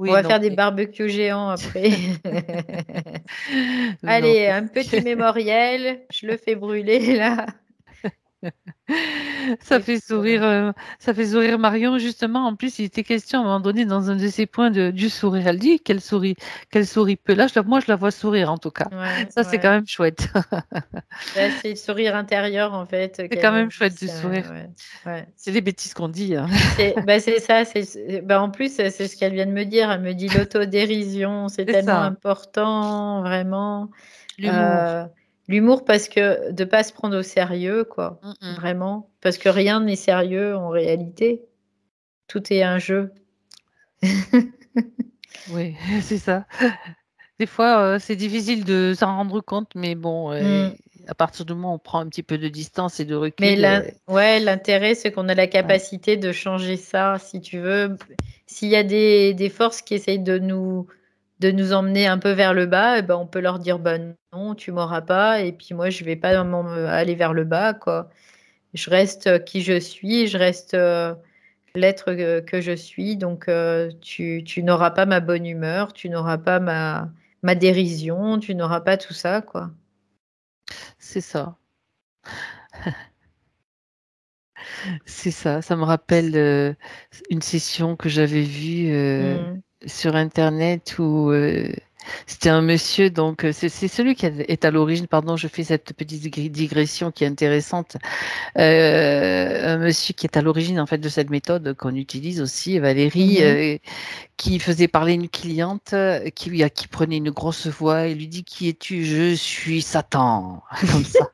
Speaker 2: On
Speaker 1: Oui,
Speaker 2: va
Speaker 1: non,
Speaker 2: faire des barbecues géants après.
Speaker 1: non.
Speaker 2: Allez, un petit mémoriel, je le fais brûler là.
Speaker 1: Ça
Speaker 2: Et
Speaker 1: fait
Speaker 2: puis voilà.
Speaker 1: sourire, ça fait sourire Marion, justement. En plus, il était question à un moment donné dans un de ses points du sourire. Elle dit qu'elle sourit peu. Là, moi, je la vois sourire en tout cas.
Speaker 2: Ouais,
Speaker 1: Ça, c'est quand
Speaker 2: ouais.
Speaker 1: même chouette.
Speaker 2: Bah, c'est le sourire intérieur en fait
Speaker 1: C'est
Speaker 2: qu'elle
Speaker 1: quand
Speaker 2: me
Speaker 1: même
Speaker 2: dit.
Speaker 1: chouette de sourire.
Speaker 2: Ouais, ouais.
Speaker 1: C'est les bêtises qu'on dit, hein.
Speaker 2: C'est ça. Bah, en plus, c'est ce qu'elle vient de me dire. Elle me dit l'autodérision, c'est
Speaker 1: C'est
Speaker 2: tellement
Speaker 1: ça,
Speaker 2: important, vraiment.
Speaker 1: l'humour.
Speaker 2: Euh, L'humour parce que de pas se prendre au sérieux, quoi.
Speaker 1: Mm, mm.
Speaker 2: Vraiment. Parce que rien n'est sérieux en réalité. Tout est un jeu.
Speaker 1: Oui, c'est ça. Des fois, c'est difficile de s'en rendre compte, mais bon,
Speaker 2: Mm.
Speaker 1: à partir du moment où on prend un petit peu de distance et de
Speaker 2: Mais
Speaker 1: recul,
Speaker 2: ouais, l'intérêt, c'est qu'on a la
Speaker 1: ouais,
Speaker 2: capacité de changer ça, si tu veux. S'il y a des forces qui essayent de nous emmener un peu vers le bas, eh ben, on peut leur dire, bah non, tu m'auras pas, et puis moi, je vais pas aller vers le bas, quoi. Je reste qui je suis, je reste l'être que je suis, donc tu n'auras pas ma bonne humeur, tu n'auras pas ma dérision, tu n'auras pas tout ça, quoi.
Speaker 1: c'est ça. C'est ça. Ça me rappelle une session que j'avais vue
Speaker 2: Mm.
Speaker 1: sur Internet où c'était un monsieur, donc c'est celui qui est à l'origine, pardon, je fais cette petite digression qui est intéressante. Un monsieur qui est à l'origine en fait de cette méthode qu'on utilise aussi, Valérie,
Speaker 2: Mhm.
Speaker 1: qui faisait parler une cliente qui prenait une grosse voix et lui dit: Qui es-tu? Je suis Satan, comme ça.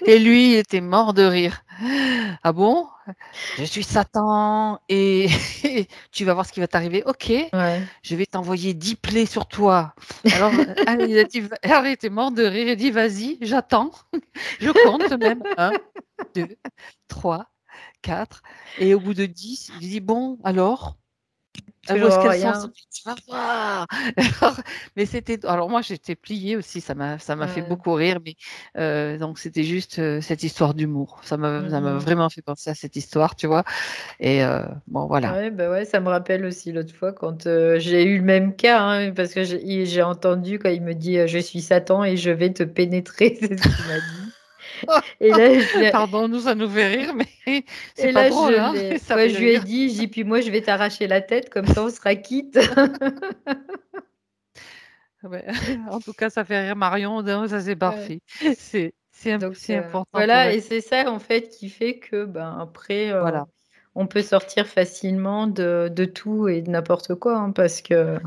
Speaker 1: Et lui, il était mort de rire. Ah bon? Je suis Satan et tu vas voir ce qui va t'arriver. Ok,
Speaker 2: Ouais.
Speaker 1: je vais t'envoyer 10 plaies sur toi. Alors, il a dit, alors il était mort de rire. Il dit, vas-y, j'attends. Je compte même. Un, 2, 3, 4. Et au bout de 10, il dit, bon, alors? Où est-ce
Speaker 2: Toujours
Speaker 1: qu'elles sont?
Speaker 2: rien.
Speaker 1: Tu vas voir. Mais c'était. Alors moi, j'étais pliée aussi. Ça m'a fait
Speaker 2: Ouais.
Speaker 1: beaucoup rire. Mais donc c'était juste cette histoire d'humour. Ça m'a
Speaker 2: Mhm.
Speaker 1: vraiment fait penser à cette histoire, tu vois. Et bon, voilà.
Speaker 2: Ouais, bah ouais, ça me rappelle aussi l'autre fois quand j'ai eu le même cas, hein, parce que j'ai entendu quand il me dit je suis Satan et je vais te pénétrer, c'est ce qu'il m'a dit. Et là,
Speaker 1: Pardon, nous, ça nous fait rire, mais c'est
Speaker 2: et
Speaker 1: pas
Speaker 2: là,
Speaker 1: drôle, hein? Ça
Speaker 2: ouais,
Speaker 1: fait
Speaker 2: je lui ai
Speaker 1: rire.
Speaker 2: dit, puis moi, je vais t'arracher la tête, comme ça, on sera quitte.
Speaker 1: Ouais. En tout cas, ça fait rire Marion. Donc, ça, c'est
Speaker 2: Ouais.
Speaker 1: parfait.
Speaker 2: Donc
Speaker 1: C'est important pour
Speaker 2: voilà,
Speaker 1: elle.
Speaker 2: et c'est ça en fait qui fait que ben après,
Speaker 1: Voilà.
Speaker 2: on peut sortir facilement de tout et de n'importe quoi, hein, parce que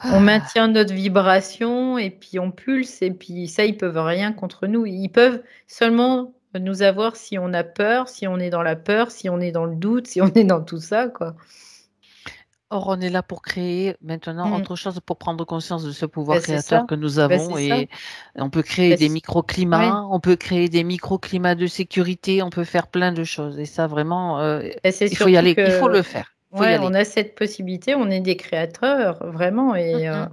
Speaker 2: on
Speaker 1: Ah,
Speaker 2: maintient notre vibration et puis on pulse et puis ça, ils peuvent rien contre nous. Ils peuvent seulement nous avoir si on a peur, si on est dans la peur, si on est dans le doute, si on est dans tout ça, quoi.
Speaker 1: or, on est là pour créer maintenant
Speaker 2: Mm.
Speaker 1: autre chose, pour prendre conscience de ce pouvoir
Speaker 2: Ben, c'est
Speaker 1: créateur
Speaker 2: ça.
Speaker 1: que nous
Speaker 2: Ben, c'est
Speaker 1: avons
Speaker 2: ça.
Speaker 1: et on peut créer
Speaker 2: Ben,
Speaker 1: des
Speaker 2: ouais.
Speaker 1: microclimats, on peut créer des microclimats de sécurité, on peut faire plein de choses. Et ça, vraiment,
Speaker 2: Ben, c'est
Speaker 1: il faut y
Speaker 2: surtout
Speaker 1: aller, il faut
Speaker 2: que
Speaker 1: le faire, il faut y
Speaker 2: ouais,
Speaker 1: aller.
Speaker 2: on a cette possibilité, on est des créateurs, vraiment,
Speaker 1: Mm, mm,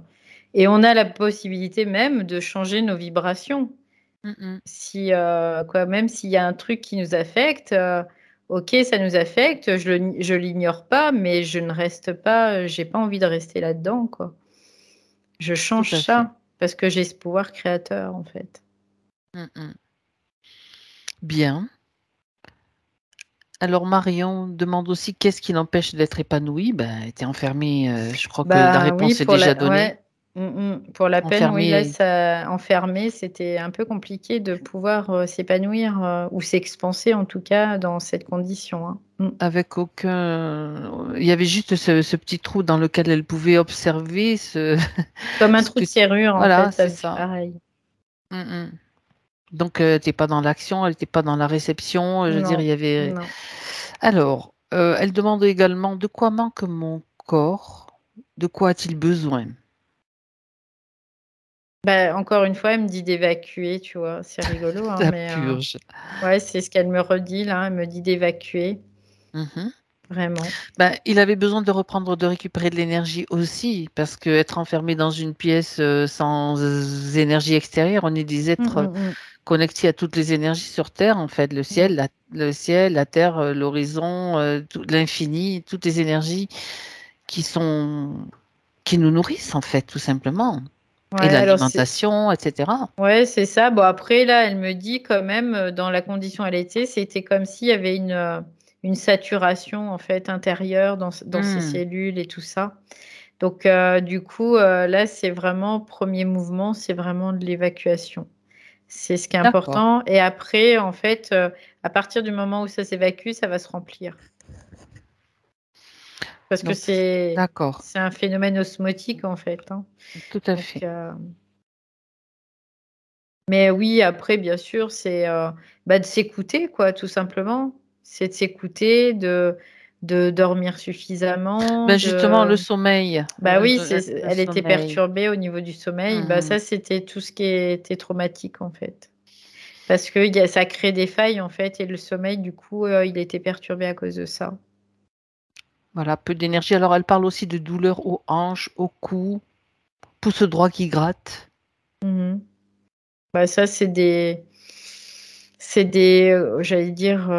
Speaker 2: et on a la possibilité même de changer nos vibrations.
Speaker 1: mm, mm.
Speaker 2: Si, quoi, même s'il y a un truc qui nous affecte, ok, ça nous affecte, je l'ignore pas, mais je ne reste pas, j'ai pas envie de rester là-dedans, quoi. Je
Speaker 1: Tout
Speaker 2: change
Speaker 1: à fait.
Speaker 2: ça parce que j'ai ce pouvoir créateur, en fait.
Speaker 1: Mm, mm. Bien. Alors Marion demande aussi qu'est-ce qui l'empêche d'être épanouie. Ben, elle était enfermée. Je crois que la
Speaker 2: Bah oui,
Speaker 1: réponse est déjà donnée.
Speaker 2: ouais, pour la peine, oui, là,
Speaker 1: Enfermée
Speaker 2: ça, enfermé, c'était un peu compliqué de pouvoir s'épanouir ou s'expanser, en tout cas, dans cette condition, hein.
Speaker 1: avec aucun. Il y avait juste ce petit trou dans lequel elle pouvait observer
Speaker 2: Comme un
Speaker 1: ce
Speaker 2: trou
Speaker 1: que.
Speaker 2: de serrure, en
Speaker 1: Voilà,
Speaker 2: fait, ça
Speaker 1: c'est
Speaker 2: faisait
Speaker 1: ça.
Speaker 2: pareil.
Speaker 1: Mm, mm. Donc, elle n'était pas dans l'action, elle n'était pas dans la réception. Je veux dire,
Speaker 2: Non,
Speaker 1: il y avait.
Speaker 2: non.
Speaker 1: Alors, elle demande également de quoi manque mon corps? De quoi a-t-il besoin?
Speaker 2: Bah, encore une fois, elle me dit d'évacuer, tu vois. C'est rigolo, hein,
Speaker 1: La
Speaker 2: mais
Speaker 1: purge.
Speaker 2: ouais, c'est ce qu'elle me redit là. Elle me dit d'évacuer,
Speaker 1: Mhm.
Speaker 2: vraiment.
Speaker 1: Ben, il avait besoin de reprendre, de récupérer de l'énergie aussi, parce que être enfermé dans une pièce sans énergie extérieure, on est des
Speaker 2: Mm,
Speaker 1: êtres
Speaker 2: mm,
Speaker 1: connectés à toutes les énergies sur Terre, en fait,
Speaker 2: mm.
Speaker 1: le ciel, la Terre, l'horizon, l'infini, toutes les énergies qui sont qui nous nourrissent, en fait, tout simplement. Et
Speaker 2: Ouais, alors
Speaker 1: l'alimentation, etc.
Speaker 2: ouais, c'est ça. Bon, après, là, elle me dit quand même, dans la condition où elle était, c'était comme s'il y avait une saturation, en fait, intérieure dans ses
Speaker 1: Hmm,
Speaker 2: cellules et tout ça. Donc, du coup, là, c'est vraiment, premier mouvement, c'est vraiment de l'évacuation. C'est ce qui est
Speaker 1: d'accord,
Speaker 2: important. Et après, en fait, à partir du moment où ça s'évacue, ça va se remplir. Parce que
Speaker 1: donc,
Speaker 2: c'est
Speaker 1: d'accord,
Speaker 2: c'est un phénomène osmotique, en fait, hein.
Speaker 1: tout à
Speaker 2: Donc,
Speaker 1: fait.
Speaker 2: mais oui, après, bien sûr, c'est bah, de s'écouter, quoi, tout simplement. C'est de s'écouter, de dormir suffisamment,
Speaker 1: Ben justement, le sommeil,
Speaker 2: bah oui,
Speaker 1: le
Speaker 2: elle était
Speaker 1: sommeil.
Speaker 2: perturbée au niveau du sommeil. Bah
Speaker 1: Mhm.
Speaker 2: ça, c'était tout ce qui était traumatique, en fait. Parce que ça crée des failles, en fait, et le sommeil, du coup, il était perturbé à cause de ça.
Speaker 1: Voilà, peu d'énergie. Alors, elle parle aussi de douleurs aux hanches, au cou, pouce droit qui gratte.
Speaker 2: Mhm. Bah ça, c'est des, j'allais dire,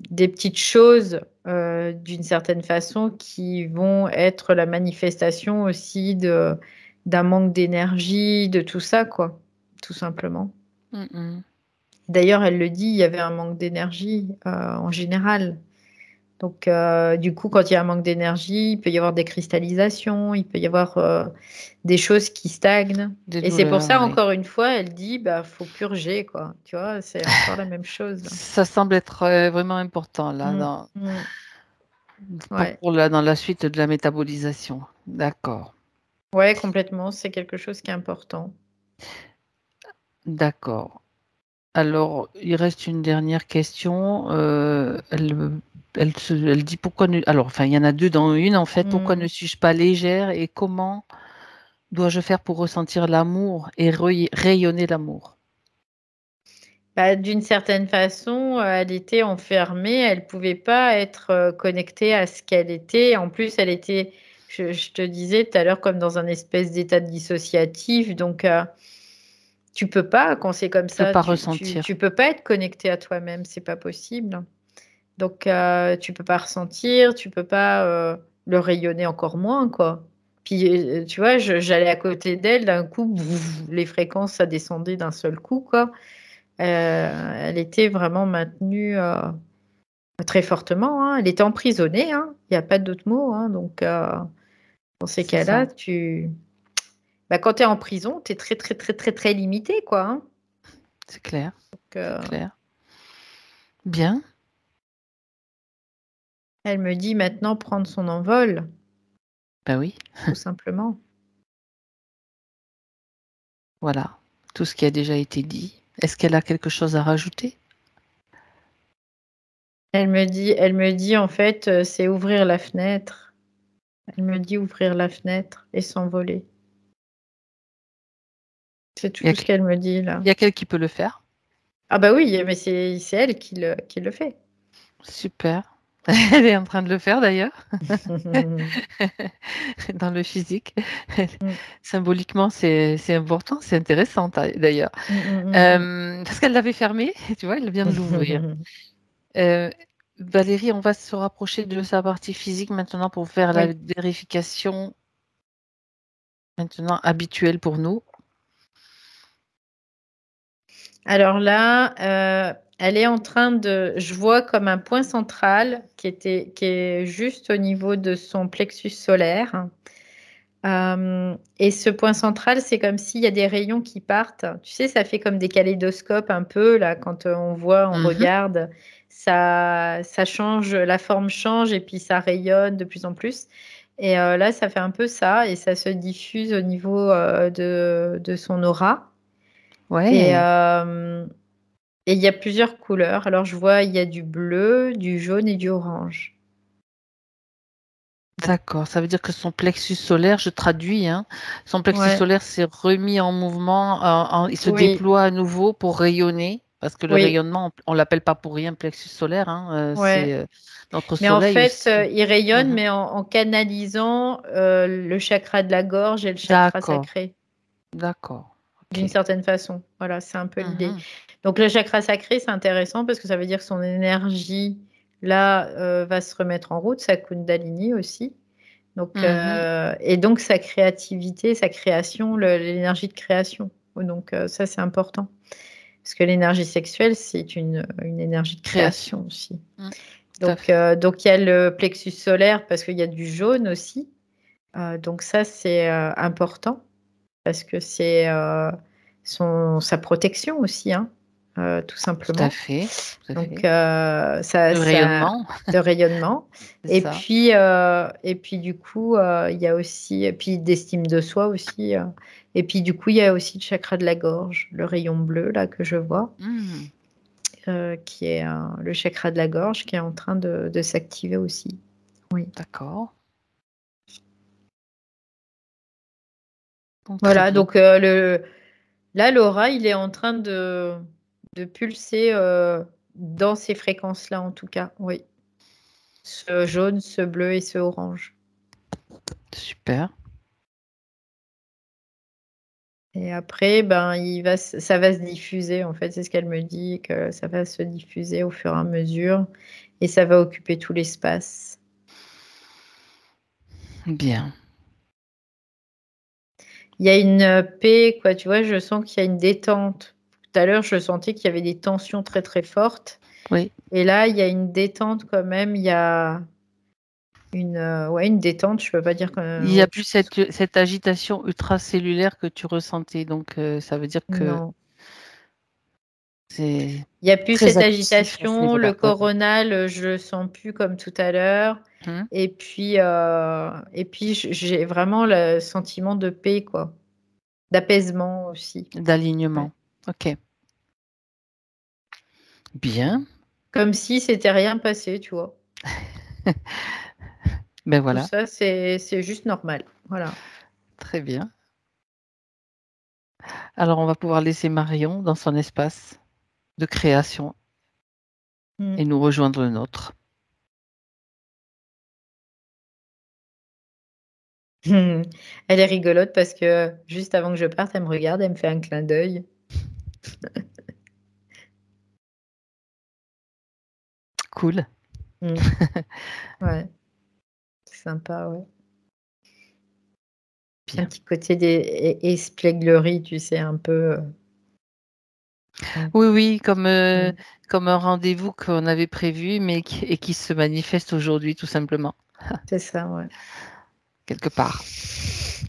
Speaker 2: des petites choses d'une certaine façon qui vont être la manifestation aussi d'un manque d'énergie, de tout ça, quoi, tout simplement.
Speaker 1: Mhm.
Speaker 2: D'ailleurs, elle le dit, il y avait un manque d'énergie en général. Donc, du coup, quand il y a un manque d'énergie, il peut y avoir des cristallisations, il peut y avoir des choses qui stagnent.
Speaker 1: Des
Speaker 2: Et c'est pour
Speaker 1: douleurs,
Speaker 2: ça,
Speaker 1: oui.
Speaker 2: encore une fois, elle dit, bah, faut purger, quoi. Tu vois, c'est encore la même chose.
Speaker 1: Ça semble être vraiment important là,
Speaker 2: Mm, mm. Ouais,
Speaker 1: dans la suite de la métabolisation. D'accord,
Speaker 2: ouais, complètement. C'est quelque chose qui est important.
Speaker 1: d'accord. Alors, il reste une dernière question. Elle dit pourquoi ne... Alors, enfin, il y en a deux dans une, en fait. Pourquoi ne
Speaker 2: Mm.
Speaker 1: suis-je pas légère et comment dois-je faire pour ressentir l'amour et rayonner l'amour?
Speaker 2: Bah, d'une certaine façon, elle était enfermée, elle pouvait pas être connectée à ce qu'elle était. En plus, elle était, je te disais tout à l'heure, comme dans un espèce d'état dissociatif. Donc, tu peux pas, quand c'est comme
Speaker 1: Je peux
Speaker 2: ça,
Speaker 1: pas
Speaker 2: tu
Speaker 1: ressentir.
Speaker 2: peux pas être connecté à toi-même, c'est pas possible. Donc, tu peux pas ressentir, tu peux pas le rayonner encore moins, quoi. Puis, tu vois, j'allais à côté d'elle, d'un coup, les fréquences, ça descendait d'un seul coup, quoi. Elle était vraiment maintenue très fortement, hein. Elle était emprisonnée, hein. Il n'y a pas d'autre mot, hein. Donc, dans ces
Speaker 1: C'est
Speaker 2: cas-là,
Speaker 1: ça,
Speaker 2: bah, quand tu es en prison, tu es très, très, très, très, très limité, quoi, hein.
Speaker 1: c'est clair,
Speaker 2: Donc,
Speaker 1: c'est clair. Bien,
Speaker 2: elle me dit maintenant prendre son envol,
Speaker 1: ben oui,
Speaker 2: tout simplement.
Speaker 1: voilà. Tout ce qui a déjà été dit. Est-ce qu'elle a quelque chose à rajouter?
Speaker 2: Elle me dit en fait, c'est ouvrir la fenêtre. Elle me dit ouvrir la fenêtre et s'envoler. C'est
Speaker 1: Il y a,
Speaker 2: tout ce qu'elle me dit là.
Speaker 1: il y a quelqu'un qui peut le faire.
Speaker 2: Ah bah oui, mais c'est elle qui le fait.
Speaker 1: Super. Elle est en train de le faire d'ailleurs, dans le physique.
Speaker 2: Mm,
Speaker 1: Symboliquement, c'est important, c'est intéressant d'ailleurs.
Speaker 2: mm, mm,
Speaker 1: Parce qu'elle l'avait fermé, tu vois, elle vient de l'ouvrir.
Speaker 2: mm.
Speaker 1: Euh, Valérie, on va se rapprocher de sa partie physique maintenant pour faire la
Speaker 2: Oui.
Speaker 1: vérification maintenant habituelle pour nous.
Speaker 2: Alors là, elle est en train je vois comme un point central qui est juste au niveau de son plexus solaire. Et ce point central, c'est comme s'il y a des rayons qui partent. Tu sais, ça fait comme des kaléidoscopes un peu, là, quand on voit, on
Speaker 1: Mhm.
Speaker 2: regarde, ça change, la forme change et puis ça rayonne de plus en plus. Et là, ça fait un peu ça et ça se diffuse au niveau de son aura. Et,
Speaker 1: Ouais,
Speaker 2: euh, et il y a plusieurs couleurs. Alors, je vois, il y a du bleu, du jaune et du orange.
Speaker 1: d'accord. Ça veut dire que son plexus solaire, je traduis, hein, son plexus
Speaker 2: Ouais,
Speaker 1: solaire s'est remis en mouvement, il se
Speaker 2: oui,
Speaker 1: déploie à nouveau pour rayonner, parce que le
Speaker 2: oui,
Speaker 1: rayonnement, on l'appelle pas pour rien plexus solaire, hein, c'est
Speaker 2: ouais.
Speaker 1: notre
Speaker 2: Mais en
Speaker 1: soleil
Speaker 2: fait,
Speaker 1: aussi.
Speaker 2: il rayonne,
Speaker 1: Mhm.
Speaker 2: mais en canalisant le chakra de la gorge et le chakra
Speaker 1: D'accord,
Speaker 2: sacré,
Speaker 1: d'accord.
Speaker 2: d'une
Speaker 1: Ok.
Speaker 2: certaine façon. Voilà, c'est un peu l'idée.
Speaker 1: Mhm.
Speaker 2: Donc le chakra sacré, c'est intéressant parce que ça veut dire que son énergie, là, va se remettre en route, sa Kundalini aussi. Donc,
Speaker 1: Mhm.
Speaker 2: et donc sa créativité, sa création, l'énergie de création. Donc ça, c'est important. Parce que l'énergie sexuelle, c'est une énergie de
Speaker 1: Création.
Speaker 2: création aussi.
Speaker 1: Tout à
Speaker 2: Donc,
Speaker 1: fait.
Speaker 2: donc il y a le plexus solaire parce qu'il y a du jaune aussi. Donc ça, c'est important parce que c'est sa protection aussi, hein, tout
Speaker 1: Tout à
Speaker 2: simplement.
Speaker 1: fait. Tout à
Speaker 2: Donc
Speaker 1: fait. Le
Speaker 2: ça
Speaker 1: rayonnement,
Speaker 2: de rayonnement.
Speaker 1: c'est ça.
Speaker 2: Et puis du coup, il y a aussi, et puis d'estime de soi aussi. Et puis du coup, il y a aussi le chakra de la gorge, le rayon bleu là que je vois,
Speaker 1: Hmm,
Speaker 2: qui est le chakra de la gorge qui est en train de s'activer aussi. Oui.
Speaker 1: d'accord. Donc, très
Speaker 2: Voilà,
Speaker 1: bien.
Speaker 2: donc là, l'aura, il est en train de pulser dans ces fréquences-là, en tout cas, oui. Ce jaune, ce bleu et ce orange.
Speaker 1: Super.
Speaker 2: Et après, ben, ça va se diffuser, en fait, c'est ce qu'elle me dit, que ça va se diffuser au fur et à mesure et ça va occuper tout l'espace.
Speaker 1: Bien.
Speaker 2: Il y a une paix, quoi, tu vois, je sens qu'il y a une détente. Tout à l'heure, je sentais qu'il y avait des tensions très, très fortes.
Speaker 1: Oui.
Speaker 2: Et là, il y a une détente quand même, il y a une détente, je peux pas dire
Speaker 1: Il n'y a
Speaker 2: autre
Speaker 1: plus
Speaker 2: chose.
Speaker 1: cette agitation ultracellulaire que tu ressentais. Donc, ça veut dire que
Speaker 2: Non.
Speaker 1: c'est
Speaker 2: Il n'y a plus
Speaker 1: très
Speaker 2: cette
Speaker 1: actif à ce
Speaker 2: agitation, le
Speaker 1: niveau-là. Ouais, ouais.
Speaker 2: coronal, je le sens plus comme tout à l'heure.
Speaker 1: Hmm,
Speaker 2: Et puis, j'ai vraiment le sentiment de paix, quoi, d'apaisement aussi. Ouais.
Speaker 1: d'alignement. OK. Bien.
Speaker 2: Comme si c'était rien passé, tu vois.
Speaker 1: Ben
Speaker 2: Tout
Speaker 1: voilà.
Speaker 2: ça, c'est juste normal. Voilà.
Speaker 1: Très bien. Alors, on va pouvoir laisser Marion dans son espace de création
Speaker 2: Mm.
Speaker 1: et nous rejoindre le nôtre.
Speaker 2: Elle est rigolote parce que juste avant que je parte, elle me regarde, elle me fait un clin d'œil.
Speaker 1: Cool.
Speaker 2: Mm. Ouais, c'est sympa, ouais. Puis un
Speaker 1: Bien.
Speaker 2: petit côté des espièglerie, tu sais, un peu. Ouais.
Speaker 1: Oui, oui,
Speaker 2: Mm.
Speaker 1: comme un rendez-vous qu'on avait prévu, mais qui se manifeste aujourd'hui, tout simplement,
Speaker 2: C'est ça, ouais.
Speaker 1: quelque part.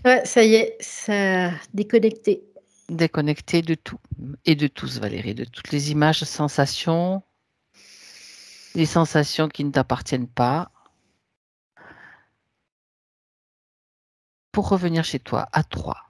Speaker 2: Ouais, ça y est, ça a déconnecté.
Speaker 1: Déconnecté de tout et de tous, Valérie, de toutes les images, sensations, les sensations qui ne t'appartiennent pas, pour revenir chez toi à 3.